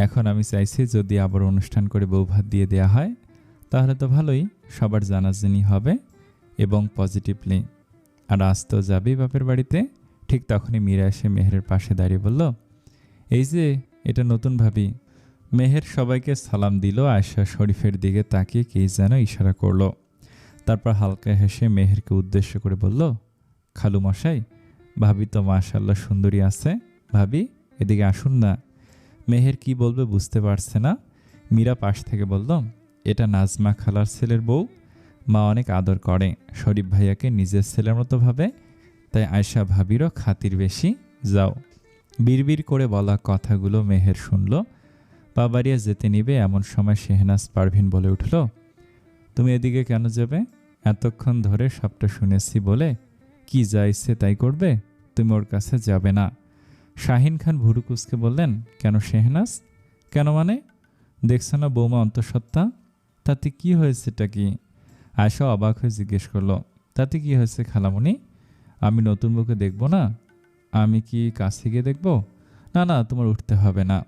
এখন আমি চাইছি যদি আবার অনুষ্ঠান করে বউ ভাত দিয়ে দেয়া হয় তাহলে তো ভালোই, সবার জানাজানি হবে এবং পজিটিভলি। আর আজ তো যাবেই বাপের বাড়িতে। ঠিক তখনই মীরা এসে মেহেরের পাশে দাঁড়িয়ে বলল, এই যে এটা নতুন ভাবি। মেহের সবাইকে সালাম দিল। আয়েশা শরীফের দিকে তাকিয়ে কি যেন ইশারা করলো। তারপর হালকা হেসে মেহেরকে উদ্দেশ্য করে বলল, খালু মশাই, ভাবি তো মাশাআল্লাহ সুন্দরী আছে। ভাবি, এদিকে আসুন না। মেহের কি বলবে বুঝতে পারছে না। মীরা পাশ থেকে বলল, এটা নাজমা খালার ছেলের বউ। মা অনেক আদর করে, শরীফ ভাইয়াকে নিজের ছেলের মতো ভাবে, তাই আয়েশা ভাবিরও খাতির বেশি। যাও। বিড়বিড় করে বলা কথাগুলো মেহের শুনল। পা বাড়িয়ে যেতে নিবে এমন সময় শেহনাজ পারভিন বলে উঠল, তুমি এদিকে কেন যাবে? এতক্ষণ ধরে সবটা শুনেছি বলে কি যা ইচ্ছে তাই করবে? তুমি ওর কাছে যাবে না। শাহিন খান ভুরু কুচকে বললেন, কেন শেহনাজ? কেন মানে? দেখছো না বৌমা অন্তঃসত্ত্বা? তাতে কি হয়েছেটা কি? আয়শা অবাক হয়ে জিজ্ঞেস করলো, তাতে কি হয়েছে খালামণি? আমি নতুন বউকে দেখবো না? আমি কি কাছে গিয়ে দেখবো? না না, তোমার উঠতে হবে না।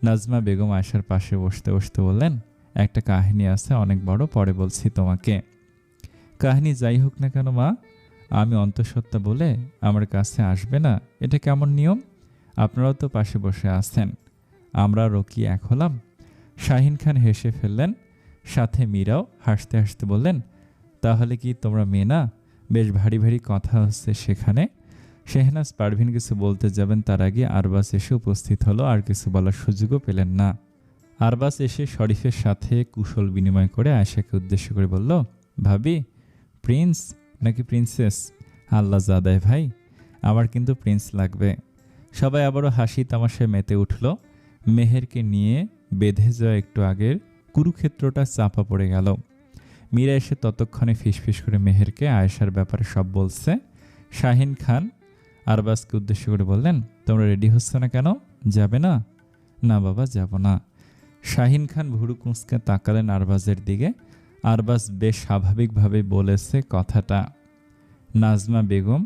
নাজমা বেগম আয়শার পাশে বসতে বসতে বললেন, একটা কাহিনী আছে অনেক বড়, পরে বলছি তোমাকে। কাহিনী যাই হোক না কেন মা, আমি অন্তঃসত্ত্বা বলে আমার কাছে আসবে না, এটা কেমন নিয়ম? আপনারাও তো পাশে বসে আছেন, আমরা রকি এক হলাম। শাহিন খান হেসে ফেললেন, সাথে মীরাও হাসতে হাসতে বললেন, তাহলে কি তোমরা মেয়ে না? বেশ ভারী ভারী কথা হচ্ছে সেখানে। শেহনাজ পারভিন কিছু বলতে যাবেন তার আগে আরবাজ এসে উপস্থিত হলো। আর কিছু বলার সুযোগও পেলেন না। আরবাজ এসে শরীফের সাথে কুশল বিনিময় করে আয়েশাকে উদ্দেশ্য করে বলল, ভাবি, প্রিন্স নাকি প্রিন্সেস? আল্লাহ জাদায় ভাই, আমার কিন্তু প্রিন্স লাগবে। সবাই আবারও হাসি তামাশায় মেতে উঠল। মেহেরকে নিয়ে বেঁধে যাওয়া একটু আগের কুরুক্ষেত্রটা চাপা পড়ে গেল। মীরা এসে ততক্ষণে ফিসফিস করে মেহেরকে আয়েশার ব্যাপারে সব বলছে। শাহিন খান আরবাজকে উদ্দেশ্য করে বললেন, তোমরা রেডি হচ্ছ না কেন? যাবে না? না বাবা, যাব না। শাহিন খান ভুরু কুঁচকে তাকালেন আরবাজের দিকে। আরবাজ বেশ স্বাভাবিকভাবে বলেছে কথাটা। নাজমা বেগম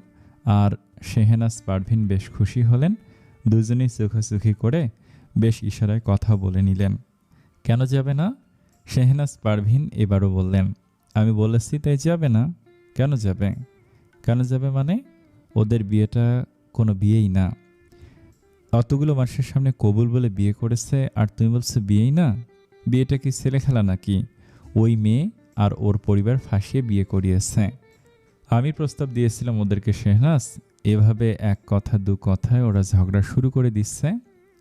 আর শেহনাজ পারভিন বেশ খুশি হলেন। দুজনেই চোখাচোখি করে বেশ ইশারায় কথা বলে নিলেন। কেন যাবে না? শেহনাজ পারভিন এবারও বললেন, আমি বলেছি তাই যাবে না। কেন যাবে? কেন যাবে মানে? ওদের বিয়েটা কোনো বিয়েই না। অতগুলো মানুষের সামনে কবুল বলে বিয়ে করেছে, আর তুমি বলছো বিয়েই না? বিয়েটা কি ছেলে খেলা নাকি? ওই মেয়ে আর ওর পরিবার ফাঁসিয়ে বিয়ে করিয়েছে। আমি প্রস্তাব দিয়েছিলাম ওদেরকে শেহনাজ। এভাবে এক কথা দু কথায় ওরা ঝগড়া শুরু করে দিচ্ছে।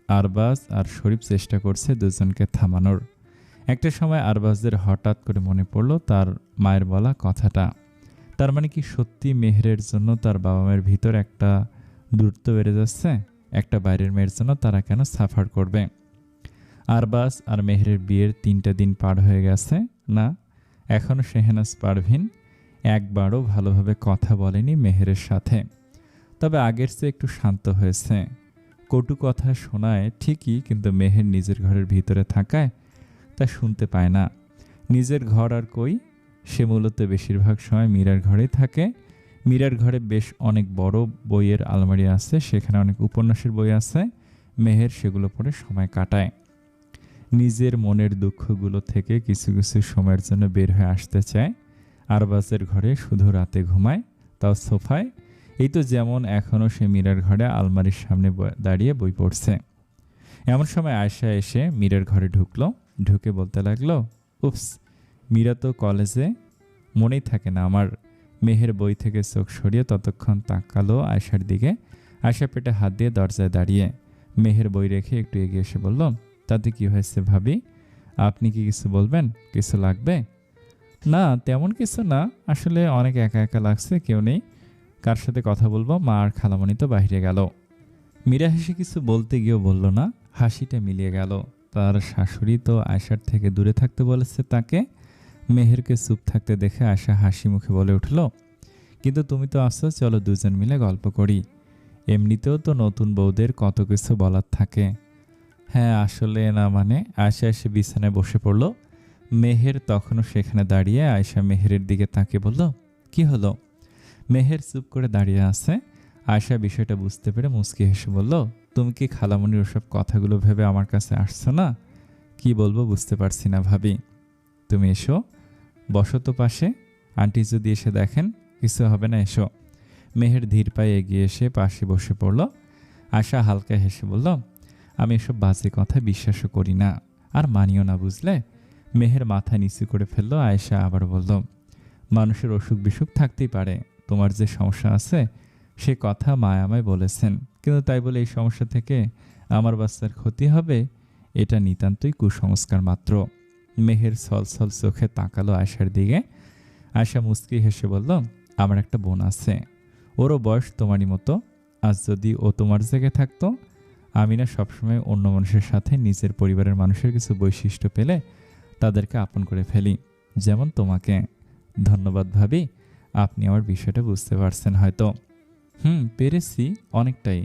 আরবাজ আর শরীফ চেষ্টা করছে দুজনকে থামানোর। একটা সময় আরবাজদের হঠাৎ করে মনে পড়ল তার মায়ের বলা কথাটা। তার মানে কি সত্যি মেহেরের জন্য তার বাবা মায়ের ভিতর একটা দূরত্ব বেড়ে যাচ্ছে? একটা বাইরের মেয়ের জন্য তারা কেন সাফার করবে? আরবাজ আর মেহেরের বিয়ের 3টা দিন পার হয়ে গেছে না, এখনও শেহনাজ পারভিন একবারও ভালোভাবে কথা বলেনি মেহেরের সাথে। তবে আগের চেয়ে একটু শান্ত হয়েছে। কটু কথা শোনায় ঠিকই, কিন্তু মেহের নিজের ঘরের ভিতরে থাকায় তা শুনতে পায় না। নিজের ঘর আর কই, সে মূলত বেশিরভাগ সময় মীরার ঘরেই থাকে। মীরার ঘরে বেশ অনেক বড় বইয়ের আলমারি আছে, সেখানে অনেক উপন্যাসের বই আছে। মেহের সেগুলো পড়ে সময় কাটায়। নিজের মনের দুঃখগুলো থেকে কিছু কিছু সময়ের জন্য বের হয়ে আসতে চায়। আরবাজের ঘরে শুধু রাতে ঘুমায়, তাও সোফায়। এই তো যেমন এখনও সে মীরার ঘরে আলমারির সামনে দাঁড়িয়ে বই পড়ছে। এমন সময় আয়শা এসে মীরের ঘরে ঢুকলো। ঢুকে বলতে লাগলো, উপস, মীরা তো কলেজে, মনেই থাকে না আমার। মেহের বই থেকে চোখ সরিয়ে ততক্ষণ তাকালো আয়শার দিকে। আয়শা পেটে হাত দিয়ে দরজায় দাঁড়িয়ে। মেহের বই রেখে একটু এগিয়ে এসে বলল, তাতে কি হয়েছে ভাবি? আপনি কি কিছু বলবেন? কিছু লাগবে? না, তেমন কিছু না, আসলে অনেক একা একা লাগছে, কেউ নেই, কার সাথে কথা বলবো, মা আর খালামণি তো বাইরে গেল। মীরা হেসে কিছু বলতে গিয়েও বলল না, হাসিটা মিলিয়ে গেল। তার শাশুড়ি তো আয়শার থেকে দূরে থাকতে বলেছে তাকে। মেহেরকে চুপ থাকতে দেখে আয়শা হাসি মুখে বলে উঠল, কিন্তু তুমি তো আসছো, চলো দুজন মিলে গল্প করি। এমনিতেও তো নতুন বউদের কত কিছু বলার থাকে। হ্যাঁ আসলে না, মানে। আয়শা এসে বিছানায় বসে পড়ল। মেহের তখনও সেখানে দাঁড়িয়ে। আয়শা মেহেরের দিকে তাকিয়ে বলল, কি হলো? মেহের চুপ করে দাঁড়িয়ে আছে। আয়শা বিষয়টা বুঝতে পেরে মুচকি হেসে বলল, তুমি কি খালামণির ওসব কথাগুলো ভেবে আমার কাছে আসছো না? কি বলবো বুঝতে পারছি না ভাবি। তুমি এসো, বসো তো পাশে, আন্টি যদি এসে দেখেন। কিছু হবে না, এসো। মেহের ধীর পায়ে এগিয়ে এসে পাশে বসে পড়ল। আয়শা হালকা হেসে বলল, আমি এসব বাজে কথা বিশ্বাসও করি না, আর মানিও না, বুঝলে? মেহের মাথা নিচু করে ফেলল। আয়শা আবার বলল, মানুষের অসুখ বিসুখ থাকতেই পারে, তোমার যে সমস্যা আছে সে কথা মা আমায় বলেছেন, কিন্তু তাই বলে এই সমস্যা থেকে আমার বাচ্চার ক্ষতি হবে, এটা নিতান্তই কুসংস্কার মাত্র। মেহের ছলছল চোখে তাকালো আয়শার দিকে। আয়শা মুচকি হেসে বলল, আমার একটা বোন আছে, ওরও বয়স তোমারই মতো। আজ যদি ও তোমার জায়গায় থাকতো, আমি না সবসময় অন্য মানুষের সাথে নিজের পরিবারের মানুষের কিছু বৈশিষ্ট্য পেলে তাদেরকে আপন করে ফেলি, যেমন তোমাকে। ধন্যবাদ ভাবি, আপনি আমার বিষয়টা বুঝতে পারছেন হয়তো। পেরেছি অনেকটাই।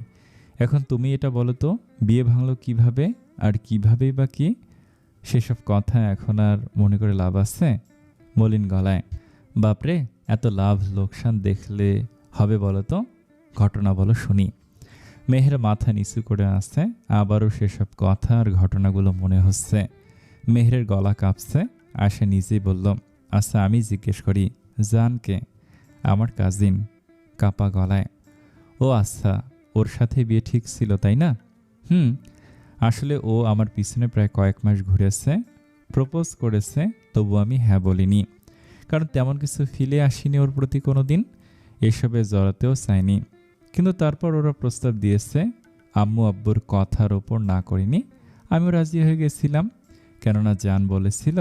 এখন তুমি এটা বলো তো, বিয়ে ভাঙলো কিভাবে, আর কিভাবেই বা কি? সেসব কথা এখন আর মনে করে লাভ আছে? মলিন গলায়, বাপরে, এত লাভ লোকসান দেখলে হবে বলো তো? ঘটনা বলো শুনি। মেহের মাথা নিচু করে আসছে। আবারও সেসব কথা আর ঘটনাগুলো মনে হচ্ছে। মেহেরের গলা কাঁপছে। আয়শা নিজেই বলল, আচ্ছা আমি জিজ্ঞেস করি, জানকে? আমার কাজিন। কাপা গলায়, ও আচ্ছা, ওর সাথে বিয়ে ঠিক ছিল তাই না? আসলে ও আমার পিছনে প্রায় কয়েক মাস ঘুরেছে, প্রপোজ করেছে, তবু আমি হ্যাঁ বলিনি, কারণ তেমন কিছু ফিলে আসিনি ওর প্রতি কোনো দিন, এসবে জড়াতেও চাইনি। কিন্তু তারপর ওরা প্রস্তাব দিয়েছে, আম্মু আব্বুর কথার ওপর না করিনি, আমিও রাজি হয়ে গেছিলাম, কেননা জান বলেছিল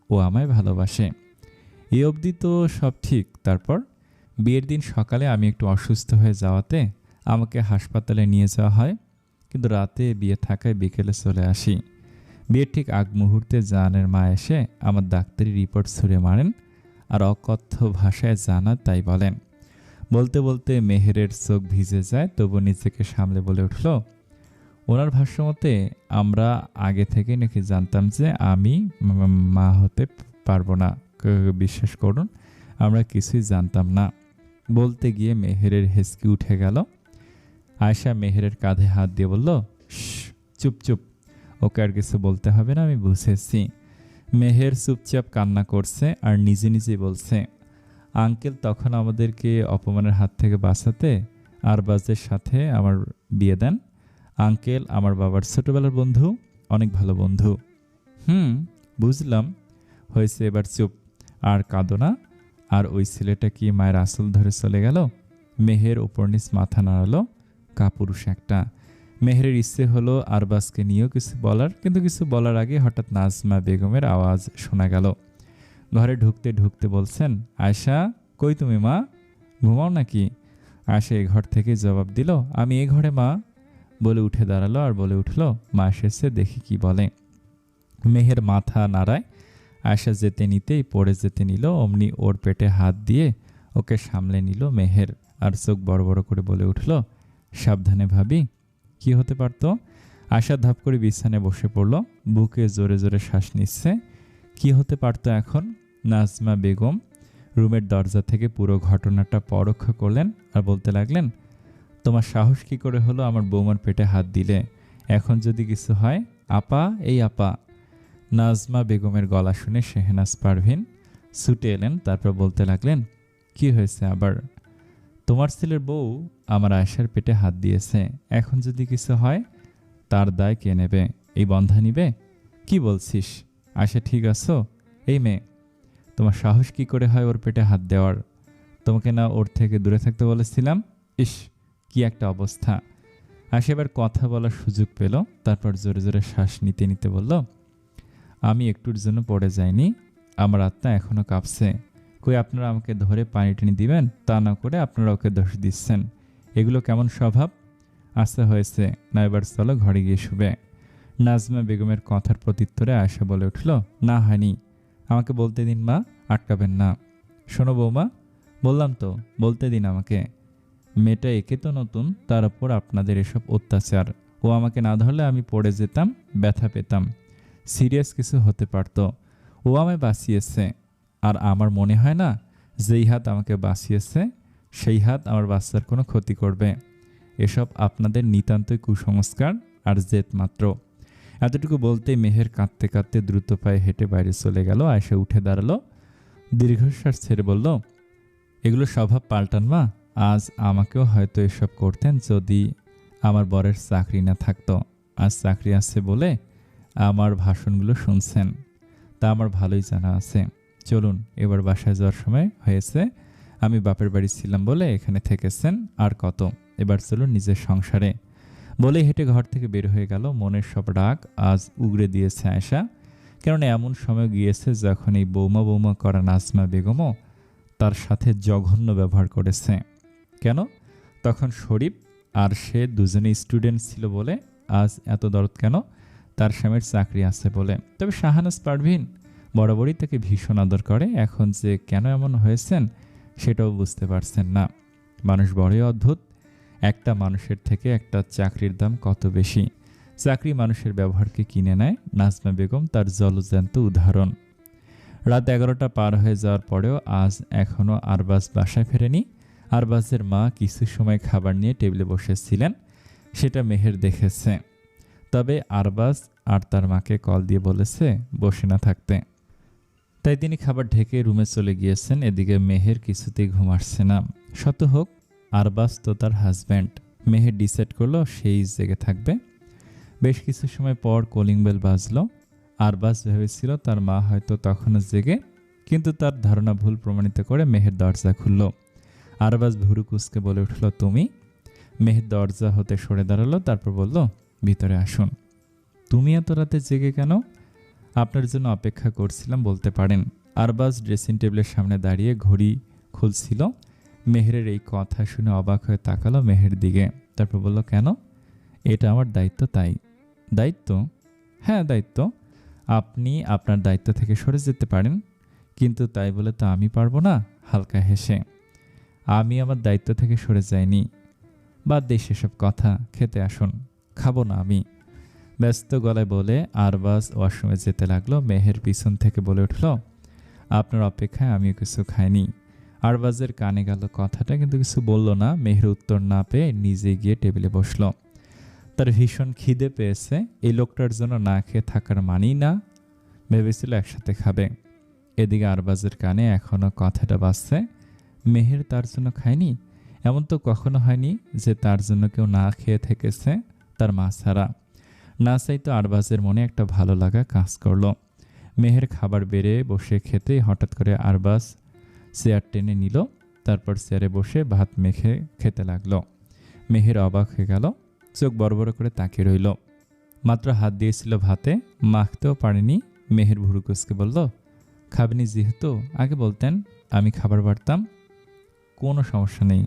ও আমায় ভালোবাসে। এই অবধি তো সব ঠিক। তারপর বিয়ের দিন সকালে আমি একটু অসুস্থ হয়ে যাওয়াতে আমাকে হাসপাতালে নিয়ে যাওয়া হয়, কিন্তু রাতে বিয়ে থাকায় বিকেলে চলে আসি। বিয়ের ঠিক আগ মুহূর্তে জানের মা এসে আমার ডাক্তারি রিপোর্ট ছুঁড়ে মারেন, আর অকথ্য ভাষায় জানা তাই বলেন। বলতে বলতে মেহেরের চোখ ভিজে যায়, তবু নিজেকে সামলে বলে উঠল, ওনার ভাষ্য মতে আমরা আগে থেকে নাকি জানতাম যে আমি মা হতে পারবো না। বিশ্বাস করুন, আমরা কিছুই জানতাম না। বলতে গিয়ে মেহেরের হেসকি উঠে গেল। আয়শা মেহেরের কাঁধে হাত দিয়ে বলল, চুপ চুপ, ওকে আর কিছু বলতে হবে না, আমি বুঝেছি। মেহের চুপচাপ কান্না করছে আর নিজে নিজেই বলছে, আঙ্কেল তখন আমাদেরকে অপমানের হাত থেকে বাঁচাতে আরবাজের সাথে আমার বিয়ে দেন। আঙ্কেল আমার বাবার ছোটবেলার বন্ধু, অনেক ভালো বন্ধু। বুঝলাম, হয়েছে, এবার চুপ, আর কাঁদো না। আর ওই ছেলেটা কি মায়ের আসল ধরে চলে গেল? মেহের উপর নিচ মাথা নাড়ালো। কাপুরুষ একটা। মেহেরের ইচ্ছে হলো আরবাজকে নিয়েও কিছু বলার, কিন্তু কিছু বলার আগে হঠাৎ নাজমা বেগমের আওয়াজ শোনা গেল। ঘরে ঢুকতে ঢুকতে বলছেন, আয়শা, কই তুমি মা? ঘুমাও নাকি? আয়শা এ ঘর থেকে জবাব দিল, আমি এ ঘরে মা। বলে উঠে দাঁড়ালো আর বলে উঠল, মা এসেছে, দেখি কি বলে। মেহের মাথা নাড়ায়। আয়শা যেতে নিতেই পড়ে যেতে নিল, অমনি ওর পেটে হাত দিয়ে ওকে সামলে নিল মেহের, আর চোখ বড় বড় করে বলে উঠল, সাবধানে ভাবি। কি হতে পারত? আয়শা ধাপ করে বিছানায় বসে পড়ল, বুকে জোরে জোরে শ্বাস নিচ্ছে। কি হতে পারত এখন? নাজমা বেগম রুমের দরজা থেকে পুরো ঘটনাটা পরোক্ষ করলেন আর বলতে লাগলেন, তোমার সাহস কি করে হলো আমার বৌমার পেটে হাত দিলে? এখন যদি কিছু হয়? আপা, এই আপা। নাজমা বেগমের গলা শুনে শেহনাজ পারভিন ছুটে এলেন, তারপর বলতে লাগলেন, কি হয়েছে আবার? তোমার ছেলের বউ আমার আয়শার পেটে হাত দিয়েছে, এখন যদি কিছু হয়? তার দায় কে নেবে? এই বন্ধা নিবে? কি বলছিস? আয়শা ঠিক আছো? এই মেয়ে, তোমার সাহস কি করে হয় ওর পেটে হাত দেওয়ার? তোমাকে না ওর থেকে দূরে থাকতে বলেছিলাম? ইস, কি একটা অবস্থা। আয়শা এবার কথা বলার সুযোগ পেল। তারপর জোরে জোরে শ্বাস নিতে নিতে বলল, আমি একটুর জন্য পড়ে যাইনি, আমার আত্মা এখনো কাঁপছে। কই আপনারা আমাকে ধরে পানি টানি দিবেন, তা না করে আপনারা ওকে দোষ দিচ্ছেন। এগুলো কেমন স্বভাব? আচ্ছা হয়েছে, না এবার চলো ঘরে গিয়ে শুবে। নাজমা বেগমের কথার প্রত্যুত্তরে আয়শা বলে উঠল, না হয়নি, আমাকে বলতে দিন মা, আটকাবেন না। শোনো বৌমা, বললাম তো, বলতে দিন আমাকে। মেয়েটা একে তো নতুন, তার উপর আপনাদের এসব অত্যাচার। ও আমাকে না ধরলে আমি পড়ে যেতাম, ব্যথা পেতাম, সিরিয়াস কিছু হতে পারত। ও আমায় বাঁচিয়েছে, আর আমার মনে হয় না যেই হাত আমাকে বাঁচিয়েছে সেই হাত আমার বাচ্চার কোনো ক্ষতি করবে। এসব আপনাদের নিতান্তই কুসংস্কার আর জেদ মাত্র। এতটুকু বলতেই মেহের কাঁদতে কাঁদতে দ্রুত পায়ে হেঁটে বাইরে চলে গেল। আয়শা উঠে দাঁড়ালো, দীর্ঘশ্বাস ছেড়ে বলল, এগুলো স্বভাব পাল্টান মা। আজ আমাকেও হয়তো এসব করতেন যদি আমার বরের চাকরি না থাকতো। আজ চাকরি আছে বলে আমার ভাষণগুলো শুনছেন, তা আমার ভালোই জানা আছে। চলুন, এবার বাসায় যাওয়ার সময় হয়েছে। আমি বাপের বাড়ি ছিলাম বলে এখানে থেকেছেন, আর কত, এবার চলুন নিজের সংসারে। বলেই হেঁটে ঘর থেকে বের হয়ে গেল। মনের সব রাগ আজ উগড়ে দিয়েছে আয়শা, কেননা এমন সময় গিয়েছে যখন এই বৌমা বৌমা করা নাজমা বেগমও তার সাথে জঘন্য ব্যবহার করেছে। কেন? তখন শরীফ আর সে দুজনেই স্টুডেন্ট ছিল বলে। আজ এত দরদ কেন? তার স্বামীর চাকরি আছে বলে। তবে শাহানাজ পারভিন বরাবরই তাকে ভীষণ আদর করে। এখন যে কেন এমন হয়েছেন সেটাও বুঝতে পারছেন না। মানুষ বড়ই অদ্ভুত। একটা মানুষের থেকে একটা চাকরির দাম কত বেশি। চাকরি মানুষের ব্যবহারকে কিনে নেয়। নাজমা বেগম তার জলজ্যান্ত উদাহরণ। রাত 11টা পার হয়ে যাওয়ার পরেও আজ এখনও আরবাজ বাসায় ফেরেনি। আরবাজের মা কিছু সময় খাবার নিয়ে টেবিলে বসেছিলেন, সেটা মেহের দেখেছে। তবে আরবাজ আর তার মাকে কল দিয়ে বলেছে বসে না থাকতে, তাই তিনি খাবার ঢেকে রুমে চলে গিয়েছেন। এদিকে মেহের কিছুতেই ঘুম আসছে না। শত হোক আরবাজ তো তার হাজব্যান্ড। মেহের ডিসাইড করলো সেই জেগে থাকবে। বেশ কিছু সময় পর কলিং বেল বাজলো। আরবাজ ভেবেছিল তার মা হয়তো তখনও জেগে, কিন্তু তার ধারণা ভুল প্রমাণিত করে মেহের দরজা খুলল। আরবাজ ভুরু কুঁচকে বলে উঠল, তুমি? মেহের দরজা হতে সরে দাঁড়ালো, তারপর বলল, ভিতরে আসুন। তুমি এত রাতে জেগে কেন? আপনার জন্য অপেক্ষা করছিলাম বলতে পারেন। আরবাজ ড্রেসিং টেবিলের সামনে দাঁড়িয়ে ঘড়ি খুলছিল। মেহেরের এই কথা শুনে অবাক হয়ে তাকালো মেহের দিকে, তারপর বলল, কেন? এটা আমার দায়িত্ব তাই। দায়িত্ব? হ্যাঁ দায়িত্ব। আপনি আপনার দায়িত্ব থেকে সরে যেতে পারেন, কিন্তু তাই বলে তো আমি পারবো না। হালকা হেসে, আমি আমার দায়িত্ব থেকে সরে যাইনি। বাদ দিয়ে সেসব কথা, খেতে আসুন। খাবো না আমি, ব্যস্ত গলায় বলে আরবাজ ওয়াশরুমে যেতে লাগলো। মেহের পিছন থেকে বলে উঠল, আপনার অপেক্ষায় আমিও কিছু খাইনি। আরবাজের কানে গেল কথাটা, কিন্তু কিছু বলল না। মেহের উত্তর না পেয়ে নিজে গিয়ে টেবিলে বসল। তার ভীষণ খিদে পেয়েছে। এই লোকটার জন্য না খেয়ে থাকার মানেই না। ভেবেছিল একসাথে খাবে। এদিকে আরবাজের কানে এখনও কথাটা বাজছে, মেহের তার জন্য খায়নি। এমন তো কখনো হয়নি যে তার জন্য কেউ না খেয়ে থেকেছে, তার মা ছাড়া। না চাইতো আরবাজের মনে একটা ভালো লাগা কাজ করলো। মেহের খাবার বেড়ে বসে খেতেই হঠাৎ করে আরবাজ চেয়ার টেনে নিল, তারপর চেয়ারে বসে ভাত মেখে খেতে লাগলো। মেহের অবাক হয়ে গেল, চোখ বড় বড় করে তাকিয়ে রইল। মাত্র হাত দিয়েছিল ভাতে, মাখতেও পারেনি। মেহের ভুরু কুঁচকে বলল, খাবেনি যেহেতু আগে বলতেন, আমি খাবার বাড়তাম। কোনো সমস্যা নেই।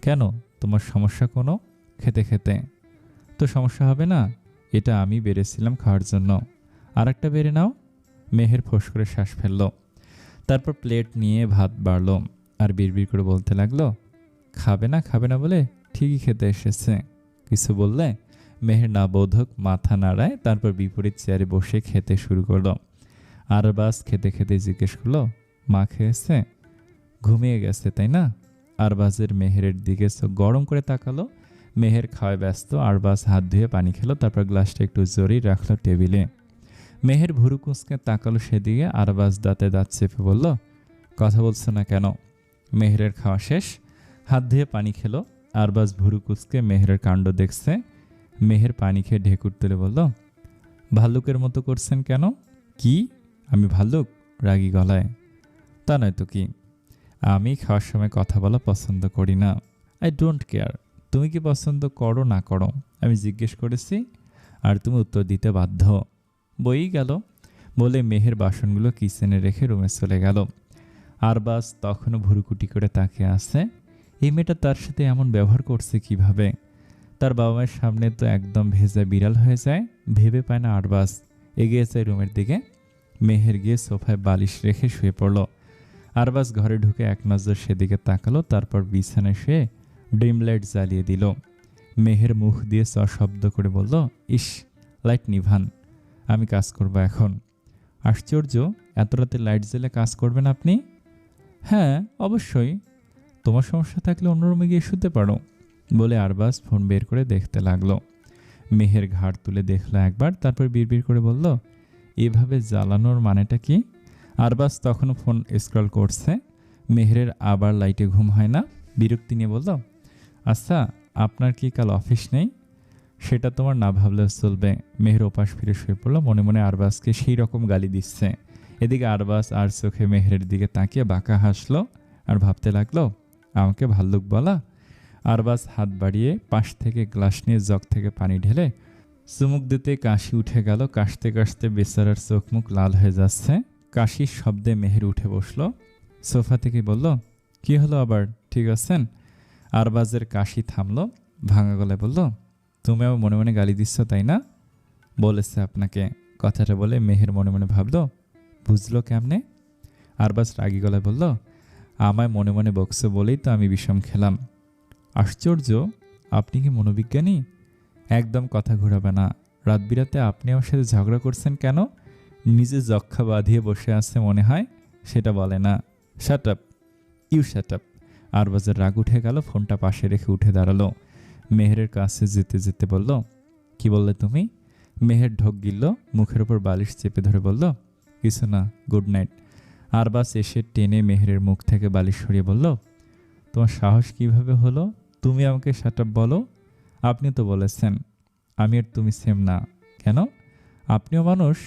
কেন, তোমার সমস্যা কোনো? খেতে খেতে তো সমস্যা হবে না। এটা আমি বেড়েছিলাম খাওয়ার জন্য, আর একটা বেড়ে নাও। মেহের ফোঁস করে শ্বাস ফেলল, তারপর প্লেট নিয়ে ভাত বাড়ল আর বিড়বিড় করে বলতে লাগলো, খাবে না খাবে না বলে ঠিকই খেতে এসেছে। কিছু বললে? মেহের না বোধক মাথা নাড়ায়, তারপর বিপরীত চেয়ারে বসে খেতে শুরু করলো। আরবাজ খেতে খেতে জিজ্ঞেস করলো, মা খেয়েছে? ঘুমিয়ে গেছে তাই না? আরবাজের মেহেরের দিকে চোখ গরম করে তাকালো। মেহের খাওয়ায় ব্যস্ত। আরবাজ হাত ধুয়ে পানি খেলো, তারপর গ্লাসটা একটু জোরেই রাখলো টেবিলে। মেহের ভুরু কুঁচকে তাকালো সেদিকে। আরবাজ দাঁতে দাঁত চেপে বলল, কথা বলছো না কেন? মেহেরের খাওয়া শেষ, হাত ধুয়ে পানি খেলো। আরবাজ ভুরু কুঁচকে মেহেরের কাণ্ড দেখছে। মেহের পানি খেয়ে ঢেকুর তুলে বলল, ভাল্লুকের মতো করছেন কেন? কি, আমি ভাল্লুক? রাগী গলায়। তা নয় তো কি, আমি খাওয়ার সময় কথা বলা পছন্দ করি না। আই ডোন্ট কেয়ার তুমি কি পছন্দ করো না করো, আমি জিজ্ঞেস করেছি আর তুমি উত্তর দিতে বাধ্য। বই গেল বলে মেহের বাসনগুলো কিচেনে রেখে রুমে চলে গেল। আরবাজ তখনও ভুরুকুটি করে তাকিয়ে আছে। এই মেয়েটা তার সাথে এমন ব্যবহার করছে কিভাবে? তার বাবা মায়ের সামনে তো একদম ভেজা বিড়াল হয়ে যায়। ভেবে পায় না আরবাজ। এগিয়ে যায় রুমের দিকে। মেহের গিয়ে সোফায় বালিশ রেখে শুয়ে পড়ল। আরবাজ ঘরে ঢুকে এক নজর সেদিকে তাকালো, তারপর বিছানায় শুয়ে ড্রিম লাইট জ্বালিয়ে দিল। মেহের মুখ দিয়ে শব্দ করে বলল, ইস, লাইট নিভান, আমি কাজ করব এখন। আশ্চর্য, এত রাতে লাইট জ্বেলে কাজ করবেন আপনি? হ্যাঁ অবশ্যই, তোমার সমস্যা থাকলে অন্য রুমে গিয়ে শুতে পারো, বলে আরবাজ ফোন বের করে দেখতে লাগলো। মেহের ঘাড় তুলে দেখলো একবার, তারপর বিড়বিড় করে বলল, এভাবে জ্বালানোর মানেটা কি? আরবাজ তখনও ফোন স্ক্রল করছে। মেহেরের আবার লাইটে ঘুম হয় না। বিরক্তি নিয়ে বলল, আচ্ছা, আপনার কি কাল অফিস নেই? সেটা তোমার না ভাবলেও চলবে। মেহের ওপাশ ফিরে শুয়ে পড়ল, মনে মনে আরবাজকে সেই রকম গালি দিচ্ছে। এদিকে আরবাজ আর চোখে মেহেরের দিকে তাকিয়ে বাঁকা হাসলো আর ভাবতে লাগলো, আমাকে ভাল্লুক বলা? আরবাজ হাত বাড়িয়ে পাশ থেকে গ্লাস নিয়ে জগ থেকে পানি ঢেলে চুমুক দিতে কাশি উঠে গেল। কাশতে কাশতে বেচারার চোখ মুখ লাল হয়ে যাচ্ছে। কাশির শব্দে মেহের উঠে বসলো সোফা থেকে, বলল, কি হলো আবার, ঠিক আছেন? আরবাজের কাশি থামলো। ভাঙা গলায় বলল, তুমি আমার মনে মনে গালি দিচ্ছ তাই না? বলেছে আপনাকে। কথাটা বলে মেহের মনে মনে ভাবলো, বুঝলো কেমনে? আরবাজ রাগী গলায় বলল, আমায় মনে মনে বকছো বলেই তো আমি বিষম খেলাম। আশ্চর্য, আপনি কি মনোবিজ্ঞানী? একদম কথা ঘোরাবে না। রাত বিরাতে আপনি আমার সাথে ঝগড়া করছেন কেন? নিজে যক্ষা বাঁধিয়ে বসে আছে মনে হয়, সেটা বলে না। Shut up, you shut up. আরবাজের রাগ উঠে গেল, ফোনটা পাশে রেখে উঠে দাঁড়ালো। মেহেরের কাছে যেতে যেতে বলল, কি বললে তুমি? মেহের ঢোক গিলল, মুখের ওপর বালিশ চেপে ধরে বলল, কিছু না, গুড নাইট। আরবাজ এসে টেনে মেহেরের মুখ থেকে বালিশ সরিয়ে বলল, তোমার সাহস কিভাবে হলো তুমি আমাকে শাট আপ বলো? আপনি তো বলেছেন আমি আর তুমি সেম না। কেন? আপনিও মানুষ,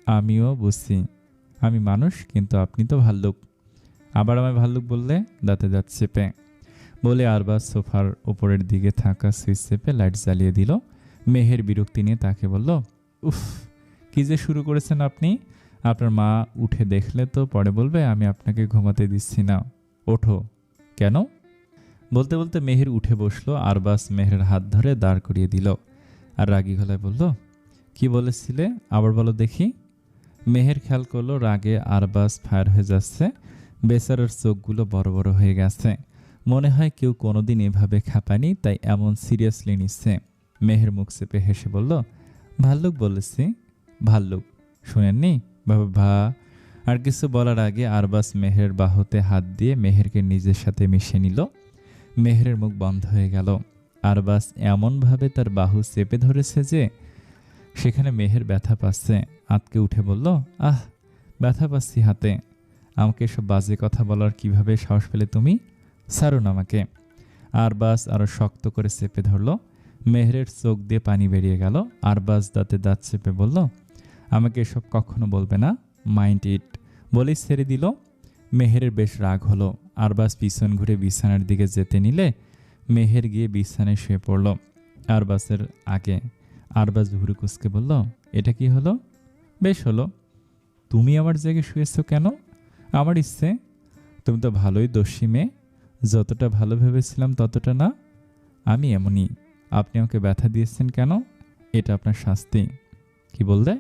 আমিও বুঝছি আমি মানুষ, কিন্তু আপনি তো ভাল্লুক। আবার আমায় ভাল্লুক বললে? দাঁতে দাঁত চেপে বলে আরবাজ সোফার ওপরের দিকে থাকা সুইচ চেপে লাইট জ্বালিয়ে দিল। মেহের বিরক্তি নিয়ে তাকে বলল, উফ, কি যে শুরু করেছেন আপনি? আপনার মা উঠে দেখলে তো পরে বলবে আমি আপনাকে ঘুমাতে দিচ্ছি না। ওঠো। কেন? বলতে বলতে মেহের উঠে বসলো। আরবাজ মেহেরের হাত ধরে দাঁড় করিয়ে দিল আর রাগী গলায় বলল, কি বলেছিলে আবার বলো দেখি। মেহের খেয়াল করলো রাগে আরবাজ ফায়ার হয়ে যাচ্ছে। বেচারার চোখগুলো বড় বড় হয়ে গেছে। মনে হয় কেউ কোনোদিন এভাবে খাপায়নি, তাই এমন সিরিয়াসলি নিচ্ছে। মেহের মুখ চেপে হেসে বলল, ভাল্লুক বলেছি, ভাল্লুক, শুনেননি বাবা? আর কিছু বলার আগে আরবাজ মেহেরের বাহুতে হাত দিয়ে মেহেরকে নিজের সাথে মিশিয়ে নিল। মেহেরের মুখ বন্ধ হয়ে গেল। আরবাজ এমনভাবে তার বাহু চেপে ধরেছে যে সেখানে মেহের ব্যথা পাচ্ছে। আতকে উঠে বলল, আহ, ব্যথা পাচ্ছি হাতে। আমাকে এসব বাজে কথা বলার কিভাবে সাহস পেলে তুমি? ছাড়ুন আমাকে। আরবাজ আরো শক্ত করে চেপে ধরল। মেহেরের চোখ দিয়ে পানি বেরিয়ে গেল। আরবাজ দাঁতে দাঁত চেপে বলল, আমাকে এসব কখনো বলবে না, মাইন্ড ইট, বলেই ছেড়ে দিল। মেহেরের বেশ রাগ হলো। আরবাজ পিছন ঘুরে বিছানার দিকে যেতে নিলে মেহের গিয়ে বিছানায় শুয়ে পড়ল আরবাজের আগে। আরবাজ ভুরু কুঁচকে বলল, এটা কি হলো? বেশ হলো। তুমি আমার জায়গায় শুয়েছ কেন? আমার ইচ্ছে। তুমি তো ভালোই দোষী মেয়ে, যতটা ভালো ভেবেছিলাম ততটা না। আমি এমনই। আপনি আমাকে ব্যথা দিয়েছেন কেন? এটা আপনার শাস্তি। কি বললে?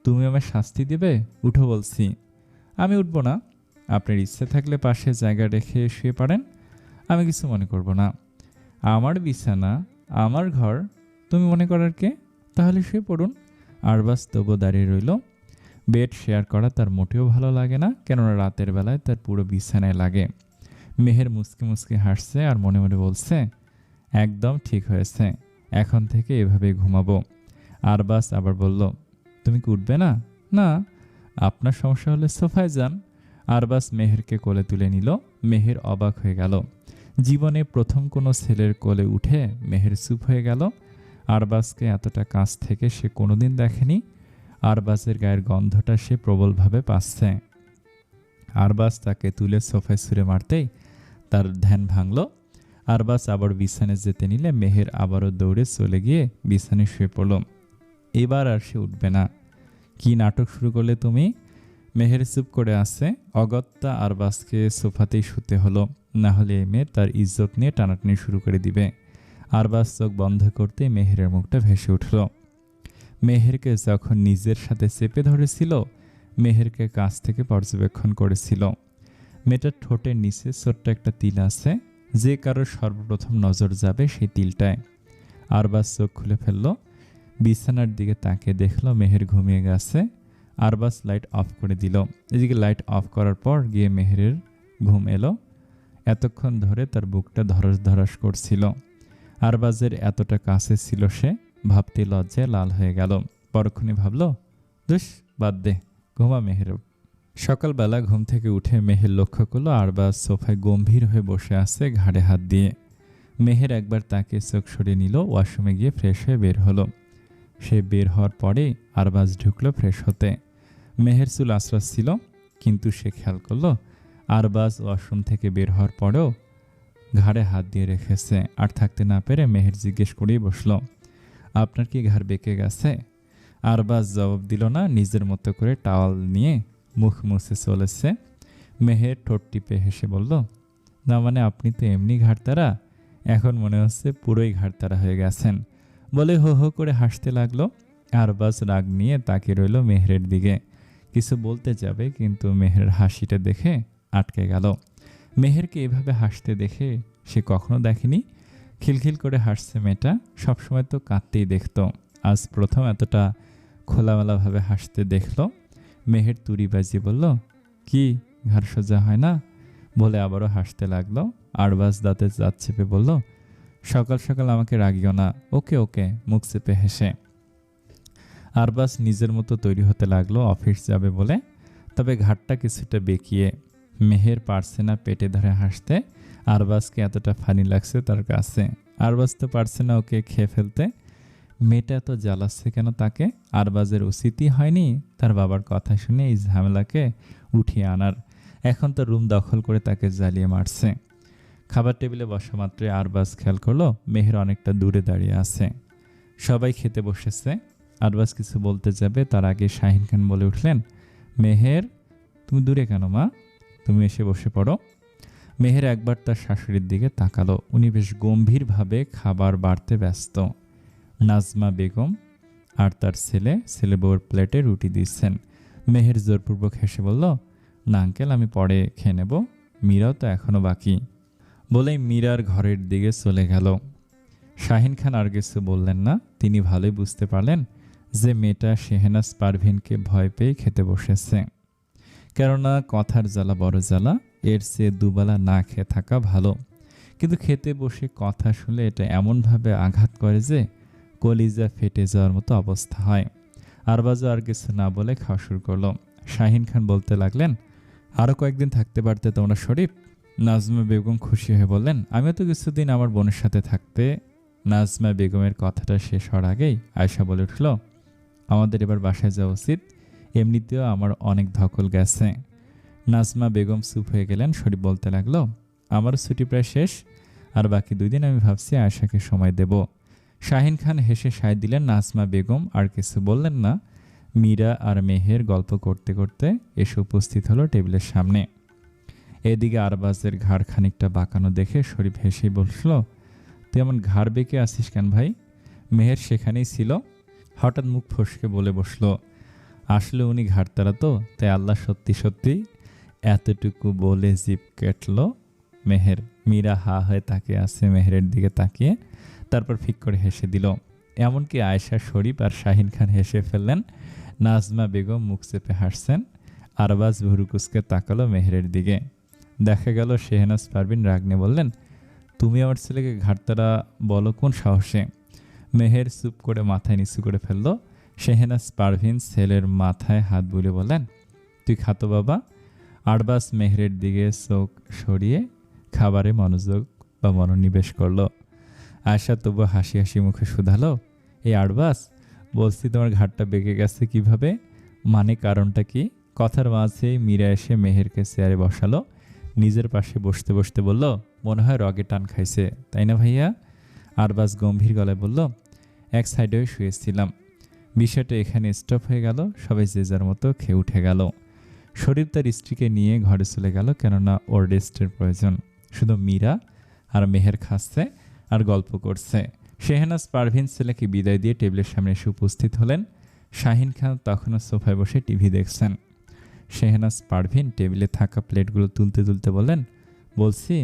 তুমি আমার শাস্তি দেবে? উঠো বলছি। আমি উঠব না। আপনার ইচ্ছে থাকলে পাশে জায়গা রেখে শুয়ে পারেন, আমি কিছু মনে করব না। আমার বিছানা, আমার ঘর, তুমি মনে করার কে? তাহলে শুয়ে পড়ুন। আরবাজ তবু দাঁড়িয়ে রইল। বেড শেয়ার করা তার মোটেও ভালো লাগে না, কেননা রাতের বেলায় তার পুরো বিছানায় লাগে। মেহের মুচকি মুচকি হাসছে আর মনে মনে বলছে, একদম ঠিক হয়েছে, এখন থেকে এভাবে ঘুমাবো। আরবাজ আবার বলল, তুমি কি উঠবে না? না, আপনার সমস্যা হলে সোফায় যান। আরবাজ মেহেরকে কোলে তুলে নিল। মেহের অবাক হয়ে গেল। জীবনে প্রথম কোনো ছেলের কোলে উঠে মেহের চুপ হয়ে গেল। আরবাজকে এতটা কাছ থেকে সে কোনোদিন দেখেনি। আরবাজের গায়ের গন্ধটা সে প্রবলভাবে পাচ্ছে। আরবাজ তাকে তুলে সোফায় ছুঁড়ে মারতেই তার ধ্যান ভাঙল। আরবাজ আবার বিছানায় যেতে নিলে মেহের আবারও দৌড়ে চলে গিয়ে বিছানায় শুয়ে পড়ল। এবার আর সে উঠবে না। কি নাটক শুরু করলে তুমি? মেহের চুপ করে আছে। অগত্যা আরবাজকে সোফাতেই শুতে হলো, না হলে এই মেয়ে তার ইজ্জত নিয়ে টানাটানি শুরু করে দিবে। আরবাজ চোখ বন্ধ করতে মেহেরের মুখটা ভেসে উঠল। মেহেরকে যখন নিজের সাথে চেপে ধরেছিল, মেহেরকে কাছ থেকে পর্যবেক্ষণ করেছিল। মেয়েটার ঠোঁটের নিচে ছোট্ট একটা তিল আছে, যে কারোর সর্বপ্রথম নজর যাবে সেই তিলটায়। আরবাজ চোখ খুলে ফেলল, বিছানার দিকে তাকিয়ে দেখল মেহের ঘুমিয়ে গেছে। আরবাজ লাইট অফ করে দিল। এদিকে লাইট অফ করার পর গিয়ে মেহেরের ঘুম এলো। এতক্ষণ ধরে তার বুকটা ধরস ধরস করছিল। আরবাজের এতটা কাছে ছিল সে, ভাবতে লজ্জায় লাল হয়ে গেল। পরক্ষণে ভাবল, দুস বাদ দে, ঘুমা মেহের। সকালবেলা ঘুম থেকে উঠে মেহের লক্ষ্য করল আরবাজ সোফায় গম্ভীর হয়ে বসে আছে, ঘাড়ে হাত দিয়ে। মেহের একবার তাকে চোখ সরিয়ে নিল, ওয়াশরুমে গিয়ে ফ্রেশ হয়ে বের হলো। সে বের হওয়ার পরে আরবাজ ঢুকলো ফ্রেশ হতে। মেহের চুল আঁচড়াচ্ছিল, কিন্তু সে খেয়াল করল আরবাজ ওয়াশরুম থেকে বের হওয়ার পরেও ঘাড়ে হাত দিয়ে রেখেছে। আর থাকতে না পেরে মেহের জিজ্ঞেস করেই বসল, আপনার কি ঘাড় বেঁকে গেছে? আরবাজ জবাব দিল না, নিজের মতো করে টাওয়াল নিয়ে মুখ মুছে চলেছে। মেহের ঠোঁট টিপে হেসে বলল, না মানে আপনি তো এমনি ঘাড়তারা, এখন মনে হচ্ছে পুরোই ঘাড়তারা হয়ে গেছেন, বলে হো হো করে হাসতে লাগলো। আরবাজ রাগ নিয়ে তাকিয়ে রইল মেহেরের দিকে। কিছু বলতে যাবে, কিন্তু মেহেরের হাসিটা দেখে আটকে গেল। মেহেরকে এভাবে হাসতে দেখে সে কখনো দেখেনি। খিলখিল করে হাসছে মেয়েটা, সবসময় তো কাঁদতেই দেখত, আজ প্রথম এতটা খোলামেলাভাবে হাসতে দেখল। মেহের তুড়ি বাজিয়ে বলল, কি ঘাড় সোজা হয় না? বলে আবারও হাসতে লাগলো। আরবাজ দাঁতে দাঁত চেপে বলল, সকাল সকাল আমাকে রাগিও না। ওকে ওকে, মুখ চেপে হেসে আরবাজ নিজের মতো তৈরি হতে লাগলো অফিস যাবে বলে, তবে ঘাটটা কিছুটা বেঁকিয়ে। মেহের পারছে না পেটে ধরে হাসতে। আরবাজকে এতটা ফানি লাগছে তার কাছে। আরবাজ তো পারছে না ওকে খেয়ে ফেলতে। মেয়েটা এত জ্বালাচ্ছে কেন তাকে? আরবাজের উচিতই হয়নি তার বাবার কথা শুনে এই ঝামেলাকে উঠিয়ে আনার। এখন তো রুম দখল করে তাকে জ্বালিয়ে মারছে। খাবার টেবিলে বসা মাত্রই আরবাজ খেয়াল করলো মেহের অনেকটা দূরে দাঁড়িয়ে আছে। সবাই খেতে বসেছে। আরবাজ কিছু বলতে যাবে, তার আগে শাহিন খান বলে উঠলেন, মেহের তুমি দূরে কেন মা? তুমি এসে বসে পড়ো। মেহের একবার তার শাশুড়ির দিকে তাকালো। উনি বেশ গম্ভীরভাবে খাবার বাড়তে ব্যস্ত। নাজমা বেগম আর তার ছেলে বউর প্লেটে রুটি দিচ্ছেন। মেহের জোরপূর্বক হেসে বলল, না আঙ্কেল, আমি পরে খেয়ে নেব, মীরাও তো এখনো বাকি। বলেই মীরার ঘরের দিকে চলে গেল। শাহিন খান আর কিছু বললেন না। তিনি ভালোই বুঝতে পারলেন যে মেয়েটা শেহনাজ পারভিনকে ভয় পেয়ে খেতে বসেছে। কেননা কথার জ্বালা বড় জ্বালা, এর চেয়ে দুবেলা না খেয়ে থাকা ভালো। কিন্তু খেতে বসে কথা শুনলে এটা এমনভাবে আঘাত করে যে কলিজা ফেটে যাওয়ার মতো অবস্থা হয়। আরবাজও আর কিছু না বলে খাওয়া শুরু করলো। শাহিন খান বলতে লাগলেন, আরও কয়েকদিন থাকতে পারতে তোমরা শরীফ। নাজমা বেগম খুশি হয়ে বললেন, আমিও তো কিছুদিন আমার বোনের সাথে থাকতে। নাজমা বেগমের কথাটা শেষ হওয়ার আগেই আয়শা বলে উঠল, আমাদের এবার বাসায় যাওয়া উচিত, এমনিতেও আমার অনেক ধকল গেছে। নাজমা বেগম চুপ হয়ে গেলেন। শরীফ বলতে লাগলো, আমারও ছুটি প্রায় শেষ, আর বাকি 2 দিন আমি ভাবছি আয়শাকে সময় দেব। শাহিন খান হেসে সায় দিলেন। নাজমা বেগম আর কিছু বললেন না। মীরা আর মেহের গল্প করতে করতে এসে উপস্থিত হলো টেবিলের সামনে। এদিকে আরবাজের ঘাড় খানিকটা বাঁকানো দেখে শরীফ হেসেই বলল, তুই এমন ঘাড় বেঁকে আসিস কেন ভাই? মেহের সেখানেই ছিল, হঠাৎ মুখ ফসকে বলে বসল, আসলে উনি ঘাড়তারা তো, তাই আল্লাহ সত্যি সত্যি। এতটুকু বলে জিভ কেটল মেহের। মীরা হা হয়ে তাকিয়ে আছে মেহেরের দিকে তাকিয়ে, তারপর ফিক করে হেসে দিল। এমনকি আয়েশা, শরীফ আর শাহিন খান হেসে ফেললেন। নাজমা বেগম মুখ চেপে হাসছেন। আরবাজ ভুরুকুচকে তাকালো মেহেরের দিকে। দেখা গেল শেহনাজ পারভিন রাগনে বললেন, তুমি আমার ছেলেকে ঘাড়তারা বলো কোন সাহসে? মেহের চুপ করে মাথায় নিচু করে ফেলল। শেহনাজ পারভিন ছেলের মাথায় হাত বুলিয়ে বললেন, তুই খাতো বাবা। আরবাজ মেহেরের দিকে চোখ সরিয়ে খাবারে মনোনিবেশ করলো। আয়শা তবু হাসি হাসি মুখে শুধালো, এই আরবাজ, বলছি তোমার ঘাটটা বেঁকে গেছে কিভাবে, মানে কারণটা কি? কথার মাঝে মীরা এসে মেহেরকে চেয়ারে বসালো। নিজের পাশে বসতে বসতে বলল, মনে হয় রগে টান খাইছে, তাই না ভাইয়া? আরবাজ গম্ভীর গলায় বলল, এক সাইডে শুয়েছিলাম। বিষয়টা এখানে স্টপ হয়ে গেল। সবাই যে যার মতো খেয়ে উঠে গেল। শরীফ তার স্ত্রীকে নিয়ে ঘরে চলে গেল, কেননা ওর রেস্টের প্রয়োজন। শুধু মীরা আর মেহের খাচ্ছে আর গল্প করছে। শেহনাজ পারভিন ছেলেকে বিদায় দিয়ে টেবিলের সামনে এসে উপস্থিত হলেন। শাহিন খান তখনও সোফায় বসে টিভি দেখছেন। শেহনাজ পারভিন টেবিলে থাকা প্লেটগুলো তুলতে তুলতে বললেন, বলছি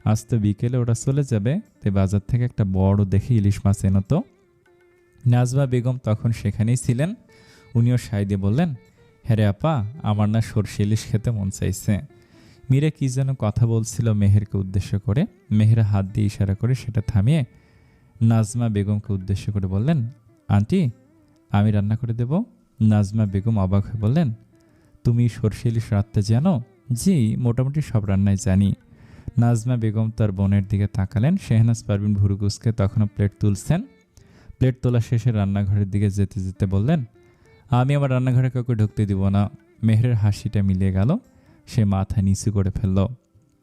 আজ তো বিকেলে ওরা চলে যাবে, তাই বাজার থেকে একটা বড় দেখে ইলিশ মাছ এনো তো। নাজমা বেগম তখন সেখানেই ছিলেন। উনিও সায় দিয়ে বললেন, হ্যাঁ রে আপা, আমার না সরষে ইলিশ খেতে মন চাইছে। মীরা কি যেন কথা বলছিল মেহেরকে উদ্দেশ্য করে। মেহের হাত দিয়ে ইশারা করে সেটা থামিয়ে নাজমা বেগমকে উদ্দেশ্য করে বললেন, আন্টি, আমি রান্না করে দেব। নাজমা বেগম অবাক হয়ে বললেন, তুমি সরষে ইলিশ রাঁধতে জানো? জি, মোটামুটি সব রান্নাই জানি। নাজমা বেগম তার বোনের দিকে তাকালেন। শেহনাজ পারভিন ভুরু কুঁচকে তখনও প্লেট তুলছেন। প্লেট তোলা শেষে রান্নাঘরের দিকে যেতে যেতে বললেন, আমি আমার রান্নাঘরে কাউকে ঢুকতে দিব না। মেহেরের হাসিটা মিলিয়ে গেল। সে মাথা নিচু করে ফেলল।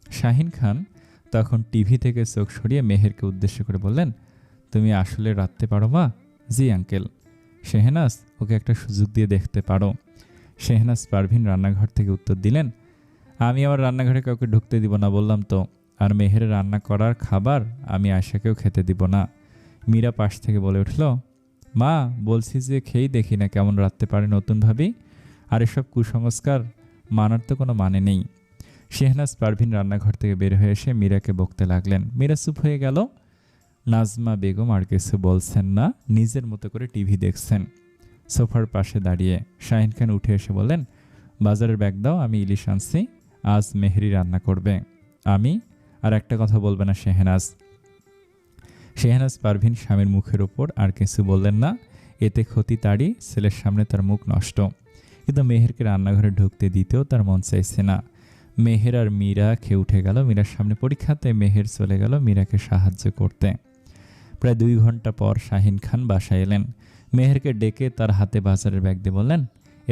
শাহিন খান তখন টিভি থেকে চোখ সরিয়ে মেহেরকে উদ্দেশ্য করে বললেন, তুমি আসলে রাঁধতে পারো মা? জি আঙ্কেল। শেহনাজ, ওকে একটা সুযোগ দিয়ে দেখতে পারো। শেহনাজ পারভিন রান্নাঘর থেকে উত্তর দিলেন, আমি আমার রান্নাঘরে কাউকে ঢুকতে দিব না বললাম তো। আর মেহেরের রান্না করার খাবার আমি আয়শাকেও খেতে দিব না। মীরা পাশ থেকে বলে উঠল, মা, বলছি যে খেয়েই দেখি না কেমন রাঁধতে পারে নতুন ভাবি। আর এসব কুসংস্কার মানার তো কোনো মানে নেই। শেহনাজ পারভিন রান্নাঘর থেকে বের হয়ে এসে মীরাকে বকতে লাগলেন। মীরা চুপ হয়ে গেল। নাজমা বেগম আর কিছু বলছেন না, নিজের মতো করে টিভি দেখছেন। সোফার পাশে দাঁড়িয়ে শাহিন খান উঠে এসে বললেন, বাজারের ব্যাগ দাও, আমি ইলিশ আনছি, আজ মেহেরি রান্না করবে। আমি আর একটা কথা বলবে না শেহনাজ। শেহনাজ পারভিন স্বামীর মুখের ওপর আর কিছু বললেন না। এতে ক্ষতি তারই, ছেলের সামনে তার মুখ নষ্ট। কিন্তু মেহেরকে রান্নাঘরে ঢুকতে দিতেও তার মন চাইছে না। মেহের আর মীরা খেয়ে উঠে গেল। মীরার সামনে পরীক্ষাতে মেহের চলে গেল মীরাকে সাহায্য করতে। প্রায় 2 ঘন্টা পর শাহিন খান বাসায় এলেন। মেহেরকে ডেকে তার হাতে বাজারের ব্যাগ দিয়ে বললেন,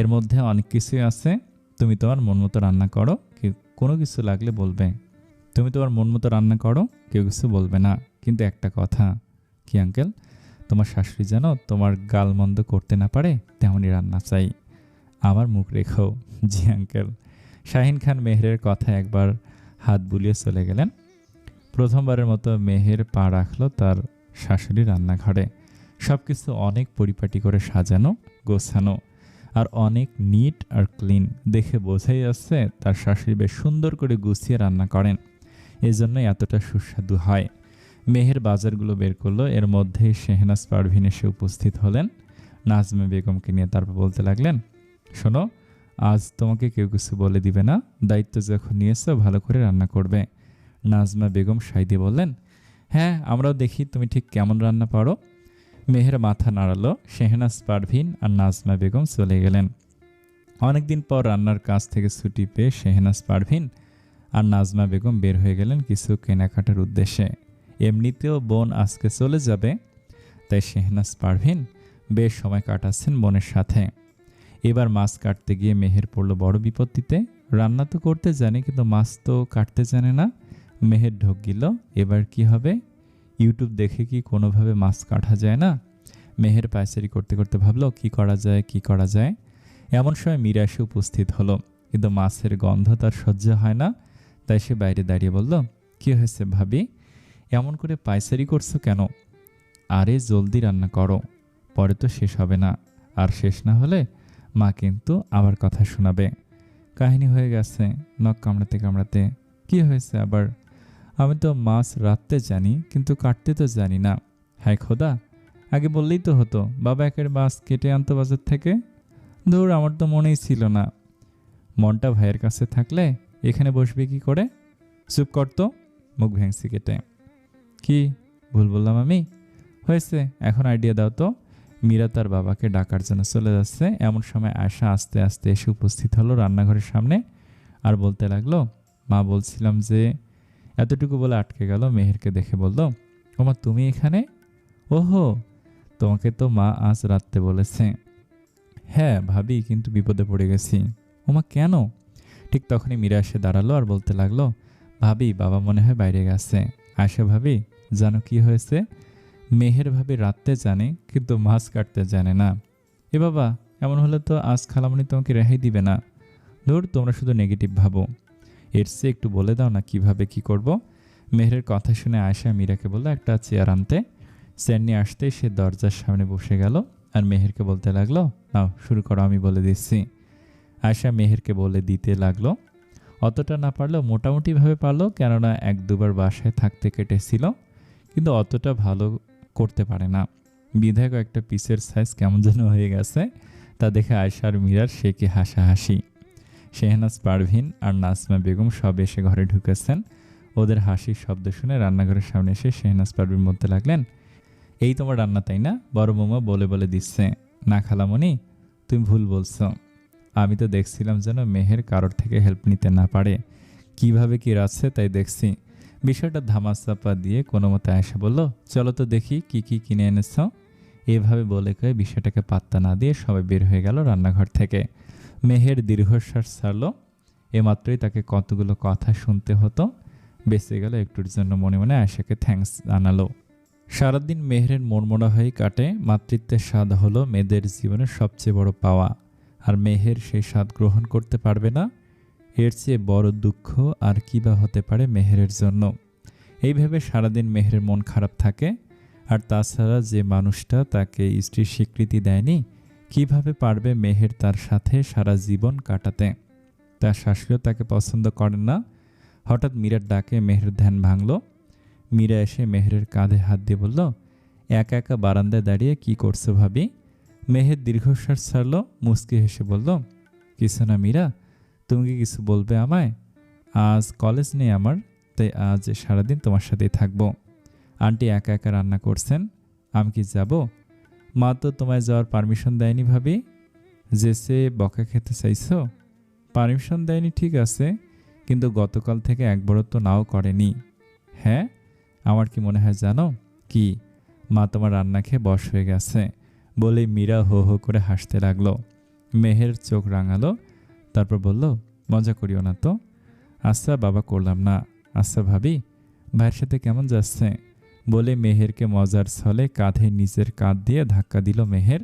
এর মধ্যে অনেক কিছুই আছে, তুমি তোমার মন মতো রান্না করো, কোনো কিছু লাগলে বলবে। তুমি তোমার মন মতো রান্না করো, কেউ কিছু বলবে না। কিন্তু একটা কথা। কি আঙ্কেল? তোমার শাশুড়ি যেন তোমার গালমন্দ করতে না পারে তেমনই রান্না চাই। আমার মুখ রেখো। জি আঙ্কেল। শাহিন খান মেহেরের কথা একবার হাত বুলিয়ে চলে গেলেন। প্রথমবারের মতো মেহের পা রাখলো তার শাশুড়ির রান্নাঘরে। সব কিছু অনেক পরিপাটি করে সাজানো গোছানো আর অনেক নিট আর ক্লিন। দেখে বোঝাই যাচ্ছে তার শাশুড়ি বেশ সুন্দর করে গুছিয়ে রান্না করেন, এজন্যই এতটা সুস্বাদু হয়। মেহের বাজারগুলো বের করলো। এর মধ্যেই শেহনাজ পারভিন এসে উপস্থিত হলেন নাজমা বেগমকে নিয়ে। তারপর বলতে লাগলেন, শোনো, আজ তোমাকে কেউ কিছু বলে দিবে না, দায়িত্ব যখন নিয়েছো ভালো করে রান্না করবে। নাজমা বেগম সাই দিয়ে বললেন, হ্যাঁ, আমরাও দেখি তুমি ঠিক কেমন রান্না পারো। মেহের মাথা নাড়ালো। শেহনাজ পারভিন আর নাজমা বেগম চলে গেলেন। অনেকদিন পর রান্নার কাজ থেকে ছুটি পেয়ে শেহনাজ পারভিন আর নাজমা বেগম বের হয়ে গেলেন কিছু কেনাকাটার উদ্দেশ্যে। এমনিতেও বোন আজকে চলে যাবে, তাই শেহনাজ পারভিন বেশ সময় কাটাচ্ছেন বোনের সাথে। এবার মাছ কাটতে গিয়ে মেহের পড়ল বড় বিপত্তিতে। রান্না তো করতে জানে, কিন্তু মাছ তো কাটতে জানে না। মেহের ঢোক গেল, এবার কি হবে? ইউটিউব দেখে কি কোনোভাবে মাছ কাটা যায় না? মেহের পায়চারি করতে করতে ভাবলো কি করা যায়। এমন সময় মীরা এসে উপস্থিত হলো, কিন্তু মাছের গন্ধ তার সহ্য হয় না। তাই সে বাইরে দাঁড়িয়ে বলল, কি হয়েছে ভাবি, এমন করে পায়চারি করছো কেন? আরে জলদি রান্না করো, পরে তো শেষ হবে না, আর শেষ না হলে মা কিন্তু আবার কথা শোনাবে। কাহিনী হয়ে গেছে নখ কামড়াতে কামড়াতে। কি হয়েছে আবার? আমি তো মাছ রাঁধতে জানি, কিন্তু কাটতে তো জানি না। হায় খোদা, আগে বললেই তো হতো, বাবা একের মাছ কেটে আনতো বাজার থেকে। ধুর, আমার তো মনেই ছিল না। মনটা ভাইয়ের কাছে থাকলে এখানে বসবে কি করে? চুপ করতো, মুখ ভেঙসি কেটে। কি ভুল বললাম আমি? হয়েছে, এখন আইডিয়া দাও তো। মীরা তার বাবাকে ডাকার জন্য চলে যাচ্ছে। এমন সময় আয়শা আস্তে আস্তে এসে উপস্থিত হলো রান্নাঘরের সামনে আর বলতে লাগলো, মা, বলছিলাম যে। এতটুকু বলে আটকে গেল। মেহেরকে দেখে বলল, ওমা, তুমি এখানে? ওহো, তোমাকে তো মা আজ রাত্রে বলেছে। হ্যাঁ ভাবি, কিন্তু বিপদে পড়ে গেছি। ওমা কেন? ঠিক তখনই মীরা এসে দাঁড়ালো আর বলতে লাগলো, ভাবি বাবা মনে হয় বাইরে গেছে। আয়শা ভাবি, জানো কি হয়েছে? মেহের ভাবি রাত্রে জানে কিন্তু মাছ কাটতে জানে না। এ বাবা, এমন হলে তো আজ খালামণি তোমাকে রেহাই দিবে না। ধুর, তোমরা শুধু নেগেটিভ ভাবো। এর চেয়ে একটু বলে দাও না কিভাবে কি করব। মেহেরের কথা শুনে আয়শা মীরাকে বলল একটা চেয়ার আনতে। চেয়ার নিয়ে আসতেই সে দরজার সামনে বসে গেল আর মেহেরকে বলতে লাগলো, নাও শুরু করো, আমি বলে দিচ্ছি। আয়শা মেহেরকে বলে দিতে লাগলো। অতটা না পারলেও মোটামুটিভাবে পারলো, কেননা এক দুবার বাসায় থাকতে কেটেছিল, কিন্তু অতটা ভালো করতে পারে না। বিধায়ক একটা পিসের সাইজ কেমন যেন হয়ে গেছে, তা দেখে আয়শা আর মীরার সে কি হাসাহাসি। শেহনাজ পারভিন আর নাজমা বেগম সব এসে ঘরে ঢুকেছেন। ওদের হাসির শব্দ শুনে রান্নাঘরের সামনে এসে শেহনাজ পারভিন বলতে লাগলেন, এই তোমার রান্না তাই না? বড় বৌমা বলে বলে দিচ্ছে। না খালামণি, তুমি ভুল বলছো। আমি তো দেখছিলাম যেন মেহের কারোর থেকে হেল্প নিতে না পারে, কিভাবে কি রাখছে তাই দেখছি। বিষয়টা ধামাচাপা দিয়ে কোনো মতে আয়শা বলল, চলো তো দেখি কি কি কিনে এনেছ। এভাবে বলে কয়ে বিষয়টাকে পাত্তা না দিয়ে সবাই বের হয়ে গেল রান্নাঘর থেকে। মেহের দীর্ঘশ্বাস ছাড়ল। এমাত্রই তাকে কতগুলো কথা শুনতে হতো। বেঁচে গেল একটুর জন্য। মনে মনে আয়শাকে থ্যাঙ্কস জানালো। সারাদিন মেহেরের মনমরা হয়ে কাটে। মাতৃত্বের স্বাদ হলো মেয়েদের জীবনের সবচেয়ে বড় পাওয়া, আর মেহের সেই স্বাদ গ্রহণ করতে পারবে না। এর চেয়ে বড় দুঃখ আর কী বা হতে পারে মেহেরের জন্য। এইভাবে সারাদিন মেহেরের মন খারাপ থাকে। আর তাছাড়া যে মানুষটা তাকে স্ত্রীর স্বীকৃতি দেয়নি, কিভাবে পারবে মেহের তার সাথে সারা জীবন কাটাতে? তার শাশুড়িও তাকে পছন্দ করেন না। হঠাৎ মীরার ডাকে মেহের ধ্যান ভাঙল। মীরা এসে মেহেরের কাঁধে হাত দিয়ে বলল, একা একা বারান্দায় দাঁড়িয়ে কি করছো ভাবি? মেহের দীর্ঘশ্বাস ছাড়ল, মুচকি হেসে বলল, কিছু না মীরা, তুমি কি কিছু বলবে আমায়? আজ কলেজ নেই আমার, তাই আজ সারাদিন তোমার সাথেই থাকবো। আন্টি একা একা রান্না করছেন, আমি কি যাব? মা তো তোমায় যাওয়ার পারমিশন দেয়নি ভাবি। যেসে বকা খেতে চাইছো? পারমিশন দেয়নি ঠিক আছে, কিন্তু গতকাল থেকে একবারও তো নাও করেনি। হ্যাঁ, আমার কি মনে হয় জানো? কি? মা তোমার রান্না খেয়ে বশ হয়ে গেছে বলে মীরা হো হো করে হাসতে লাগলো। মেহের চোখ রাঙালো, তারপর বলল, মজা করিও না তো। আচ্ছা বাবা, করলাম না। আচ্ছা ভাবি, ভাইয়ের সাথে কেমন যাচ্ছে? বলে মেহেরকে মজার ছলে কাঁধে নিজের কাঁধ দিয়ে ধাক্কা দিল মেহের।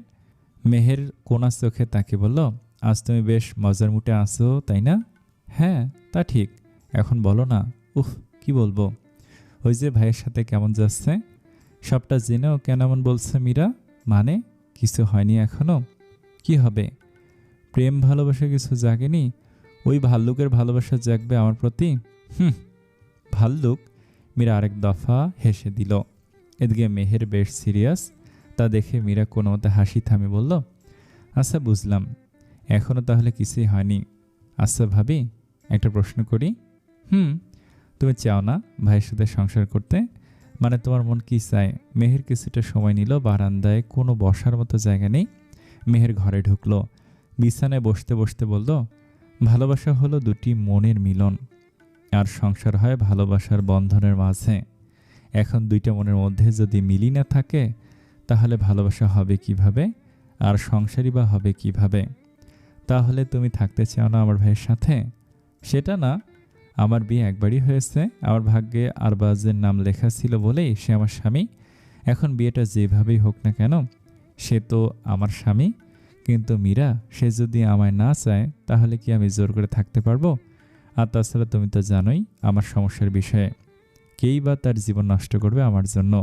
মেহের কোনা চোখে তাকে বলল, আজ তুমি বেশ মজার মুটে আছো তাই না? হ্যাঁ তা ঠিক, এখন বলো না। উফ, কি বলবো? ওই যে ভাইয়ের সাথে কেমন যাচ্ছে। সবটা জেনেও কেন এমন বলছে মীরা? মানে কিছু হয়নি এখনো? কি হবে? প্রেম ভালোবাসা কিছু জাগেনি? ওই ভাল্লুকের ভালোবাসা জাগবে আমার প্রতি? হুম, ভাল্লুক? মীরা আরেক দফা হেসে দিল। এদিকে মেহের বেশ সিরিয়াস। তা দেখে মীরা কোনো মতে হাসি থামে বলল, আচ্ছা বুঝলাম, এখনও তাহলে কিছুই হয়নি। আচ্ছা ভাবি, একটা প্রশ্ন করি। তুমি চাও না ভাইয়ের সাথে সংসার করতে? মানে তোমার মন কি চায়? মেহের কিছুটা সময় নিল। বারান্দায় কোনো বসার মতো জায়গা নেই। মেহের ঘরে ঢুকলো। বিছানায় বসতে বসতে বলল, ভালোবাসা হলো দুটি মনের মিলন, আর সংসার হয় ভালোবাসার বন্ধনের মাঝে। এখন দুইটা মনের মধ্যে যদি মিলই না থাকে, তাহলে ভালোবাসা হবে কিভাবে? আর সংসারই বা হবে কিভাবে? তাহলে তুমি থাকতে চাও না আমার ভাইয়ের সাথে? সেটা না, আমার বিয়ে একবারই হয়েছে। আমার ভাগ্যে আরবাজের নাম লেখা ছিল বলেই সে আমার স্বামী। এখন বিয়েটা যেভাবেই হোক না কেন, সে তো আমার স্বামী। কিন্তু মীরা, সে যদি আমায় না চায়, তাহলে কি আমি জোর করে থাকতে পারবো? আর তাছাড়া তুমি তো জানোই আমার সমস্যার বিষয়ে। কেই বা তার জীবন নষ্ট করবে আমার জন্য?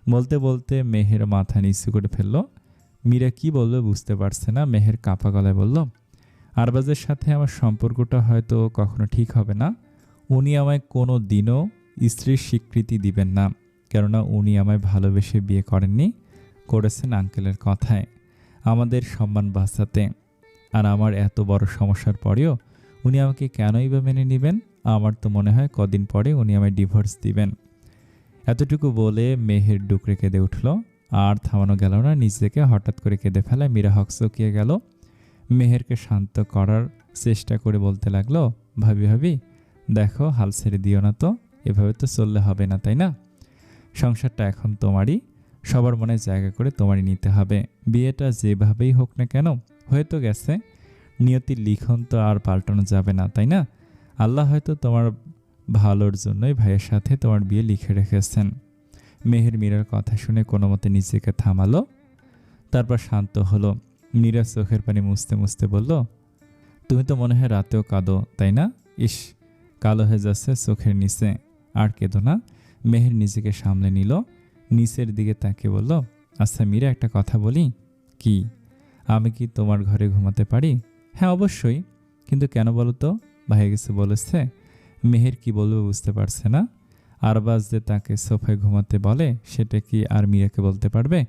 বলতে বলতে মেহের মাথা নিচু করে ফেলল। মীরা কি বলবে বুঝতে পারছে না। মেহের কাঁপা গলায় বলল, আরবাজের সাথে আমার সম্পর্কটা হয়তো কখনো ঠিক হবে না। উনি আমায় কোনো দিনও স্ত্রীর স্বীকৃতি দিবেন না, কেননা উনি আমায় ভালোবেসে বিয়ে করেননি, করেছেন আঙ্কেলের কথায়, আমাদের সম্মান বাঁচাতে। আর আমার এত বড় সমস্যার পরেও উনি আমাকে কেনই বা মেনে নেবেন? আমার তো মনে হয় কদিন পরে উনি আমায় ডিভোর্স দিবেন। এতটুকু বলে মেহের ডুকরে কেঁদে উঠল। আর থামানো গেল না। নিজেকে হঠাৎ করে কেঁদে ফেলায় মীরা হকচকিয়ে গেল। মেহেরকে শান্ত করার চেষ্টা করে বলতে লাগলো, ভাবি ভাবি দেখো, হাল ছেড়ে দিও না তো। এভাবে তো চললে হবে না, তাই না? সংসারটা এখন তোমারই। সবার মনে জায়গা করে তোমারই নিতে হবে। বিয়েটা যেভাবেই হোক না কেন হয়ে তো গেছে, নিয়তির লিখন তো আর পাল্টানো যাবে না, তাই না? আল্লাহ হয়তো তোমার ভালোর জন্যই ভাইয়ের সাথে তোমার বিয়ে লিখে রেখেছেন। মেহের মীরার কথা শুনে কোনো মতে নিজেকে থামালো, তারপর শান্ত হলো। মীরা চোখের পানি মুছতে মুছতে বলল, তুমি তো মনে হয় রাতেও কাঁদো, তাই না? ইস, কালো হয়ে যাচ্ছে চোখের নিচে, আর কেঁদো না। মেহের নিজেকে সামলে নিল, নিচের দিকে তাকিয়ে বলল, আচ্ছা মীরা, একটা কথা বলি। কি? আমি কি তোমার ঘরে ঘুমাতে পারি? হ্যাঁ অবশ্যই। কিন্তু কেন বলো তো? ভাইয়া কিছু বলেছে? মেহের কি বলবে বুঝতে পারছে না। আরবাজ যে তাকে সোফায় ঘুমাতে বলে সেটা কি আর মীরাকে বলতে পারবে?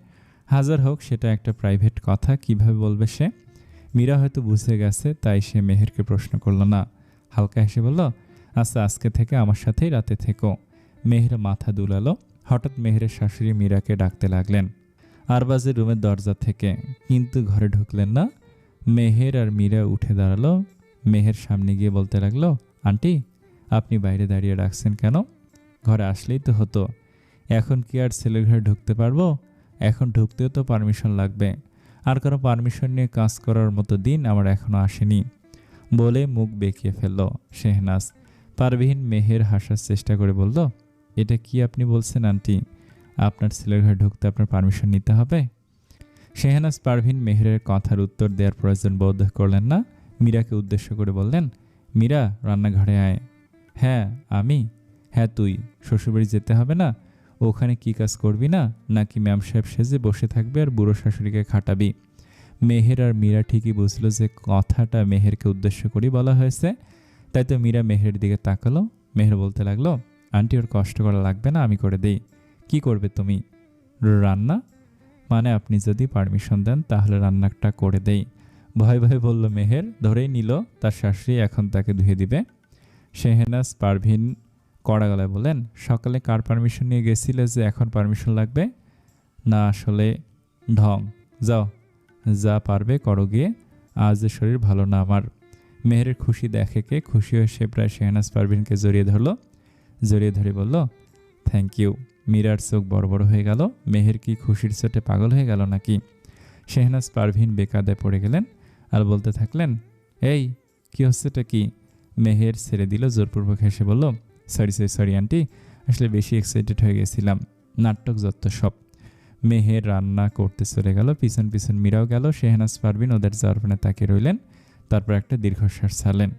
হাজার হোক সেটা একটা প্রাইভেট কথা, কিভাবে বলবে সে? মীরা হয়তো বুঝে গেছে, তাই সে মেহেরকে প্রশ্ন করল না। হালকা হেসে বলল, আচ্ছা আজকে থেকে আমার সাথেই রাতে থেকো। মেহের মাথা দুলালো। হঠাৎ মেহেরের শাশুড়ি মীরাকে ডাকতে লাগলেন আরবাজের রুমের দরজা থেকে, কিন্তু ঘরে ঢুকলেন না। মেহের আর মীরা উঠে দাঁড়ালো। মেহের সামনে গিয়ে বলতে লাগলো, আন্টি, আপনি বাইরে দাঁড়িয়ে রাখছেন কেন? ঘরে আসলেই তো হতো। এখন কি আর ছেলের ঘরে ঢুকতে পারবো? এখন ঢুকতেও তো পারমিশন লাগবে। আর কারো পারমিশন নিয়ে কাজ করার মতো দিন আমার এখনো আসেনি, বলে মুখ বেঁকিয়ে ফেলল শেহনাজ। পারভিন মেহের হাসার চেষ্টা করে বলল, এটা কি আপনি বলছেন আন্টি? আপনার ছেলের ঘরে ঢুকতে আপনার পারমিশন নিতে হবে? শেহনাজ পারভিন মেহেরের কথার উত্তর দেওয়ার প্রয়োজন বোধ করলেন না। মীরাকে উদ্দেশ্য করে বললেন, মীরা, রান্নাঘরে আয়। হ্যাঁ আমি? হ্যাঁ তুই। শ্বশুরবাড়ি যেতে হবে না? ওখানে কি কাজ করবি না, নাকি ম্যাম সাহেব সেজে বসে থাকবে আর বুড়ো শাশুড়িকে খাটাবি? মেহের আর মীরা ঠিকই বুঝলো যে কথাটা মেহেরকে উদ্দেশ্য করেই বলা হয়েছে। তাই তো মীরা মেহের দিকে তাকালো। মেহের বলতে লাগলো, আন্টি, ওর কষ্ট করা লাগবে না, আমি করে দেই। কি করবে তুমি? রান্না? মানে আপনি যদি পারমিশন দেন তাহলে রান্নাটা করে দেই। ভয় ভয়ে বলল মেহের। ধরেই নিল তার শাশুড়ি এখন তাকে ধুয়ে দিবে। শেহনাজ পারভিন কড়া গলায় বললেন, সকালে কার পারমিশন নিয়ে গেছিলে যে এখন পারমিশন লাগবে? না আসলে ঢং। যাও, যা পারবে করো গিয়ে, আজ যে শরীর ভালো না আমার। মেহেরের খুশি দেখে কে, খুশি হয়ে সে প্রায় শেহনাজ পারভিনকে জড়িয়ে ধরলো। জড়িয়ে ধরে বলল, থ্যাংক ইউ। মীরার চোখ বড় বড় হয়ে গেল। মেহের কি খুশির চোটে পাগল হয়ে গেল নাকি? শেহনাজ পারভিন বেকায়দায় পড়ে গেলেন আর বলতে থাকলেন, এই কি হচ্ছেটা কি? মেহের ছেড়ে দিল, জোরপূর্বক হেসে বলল, সরি সরি সরি আন্টি, আসলে বেশি এক্সাইটেড হয়ে গেছিলাম, নাটক যত সব। মেহের রান্না করতে চলে গেল, পিছন পিছন মীরাও গেল। শেহনাজ পারভিন ওদের যাওয়ার তাকিয়ে রইলেন, তারপর একটা দীর্ঘশ্বাস ছাড়লেন।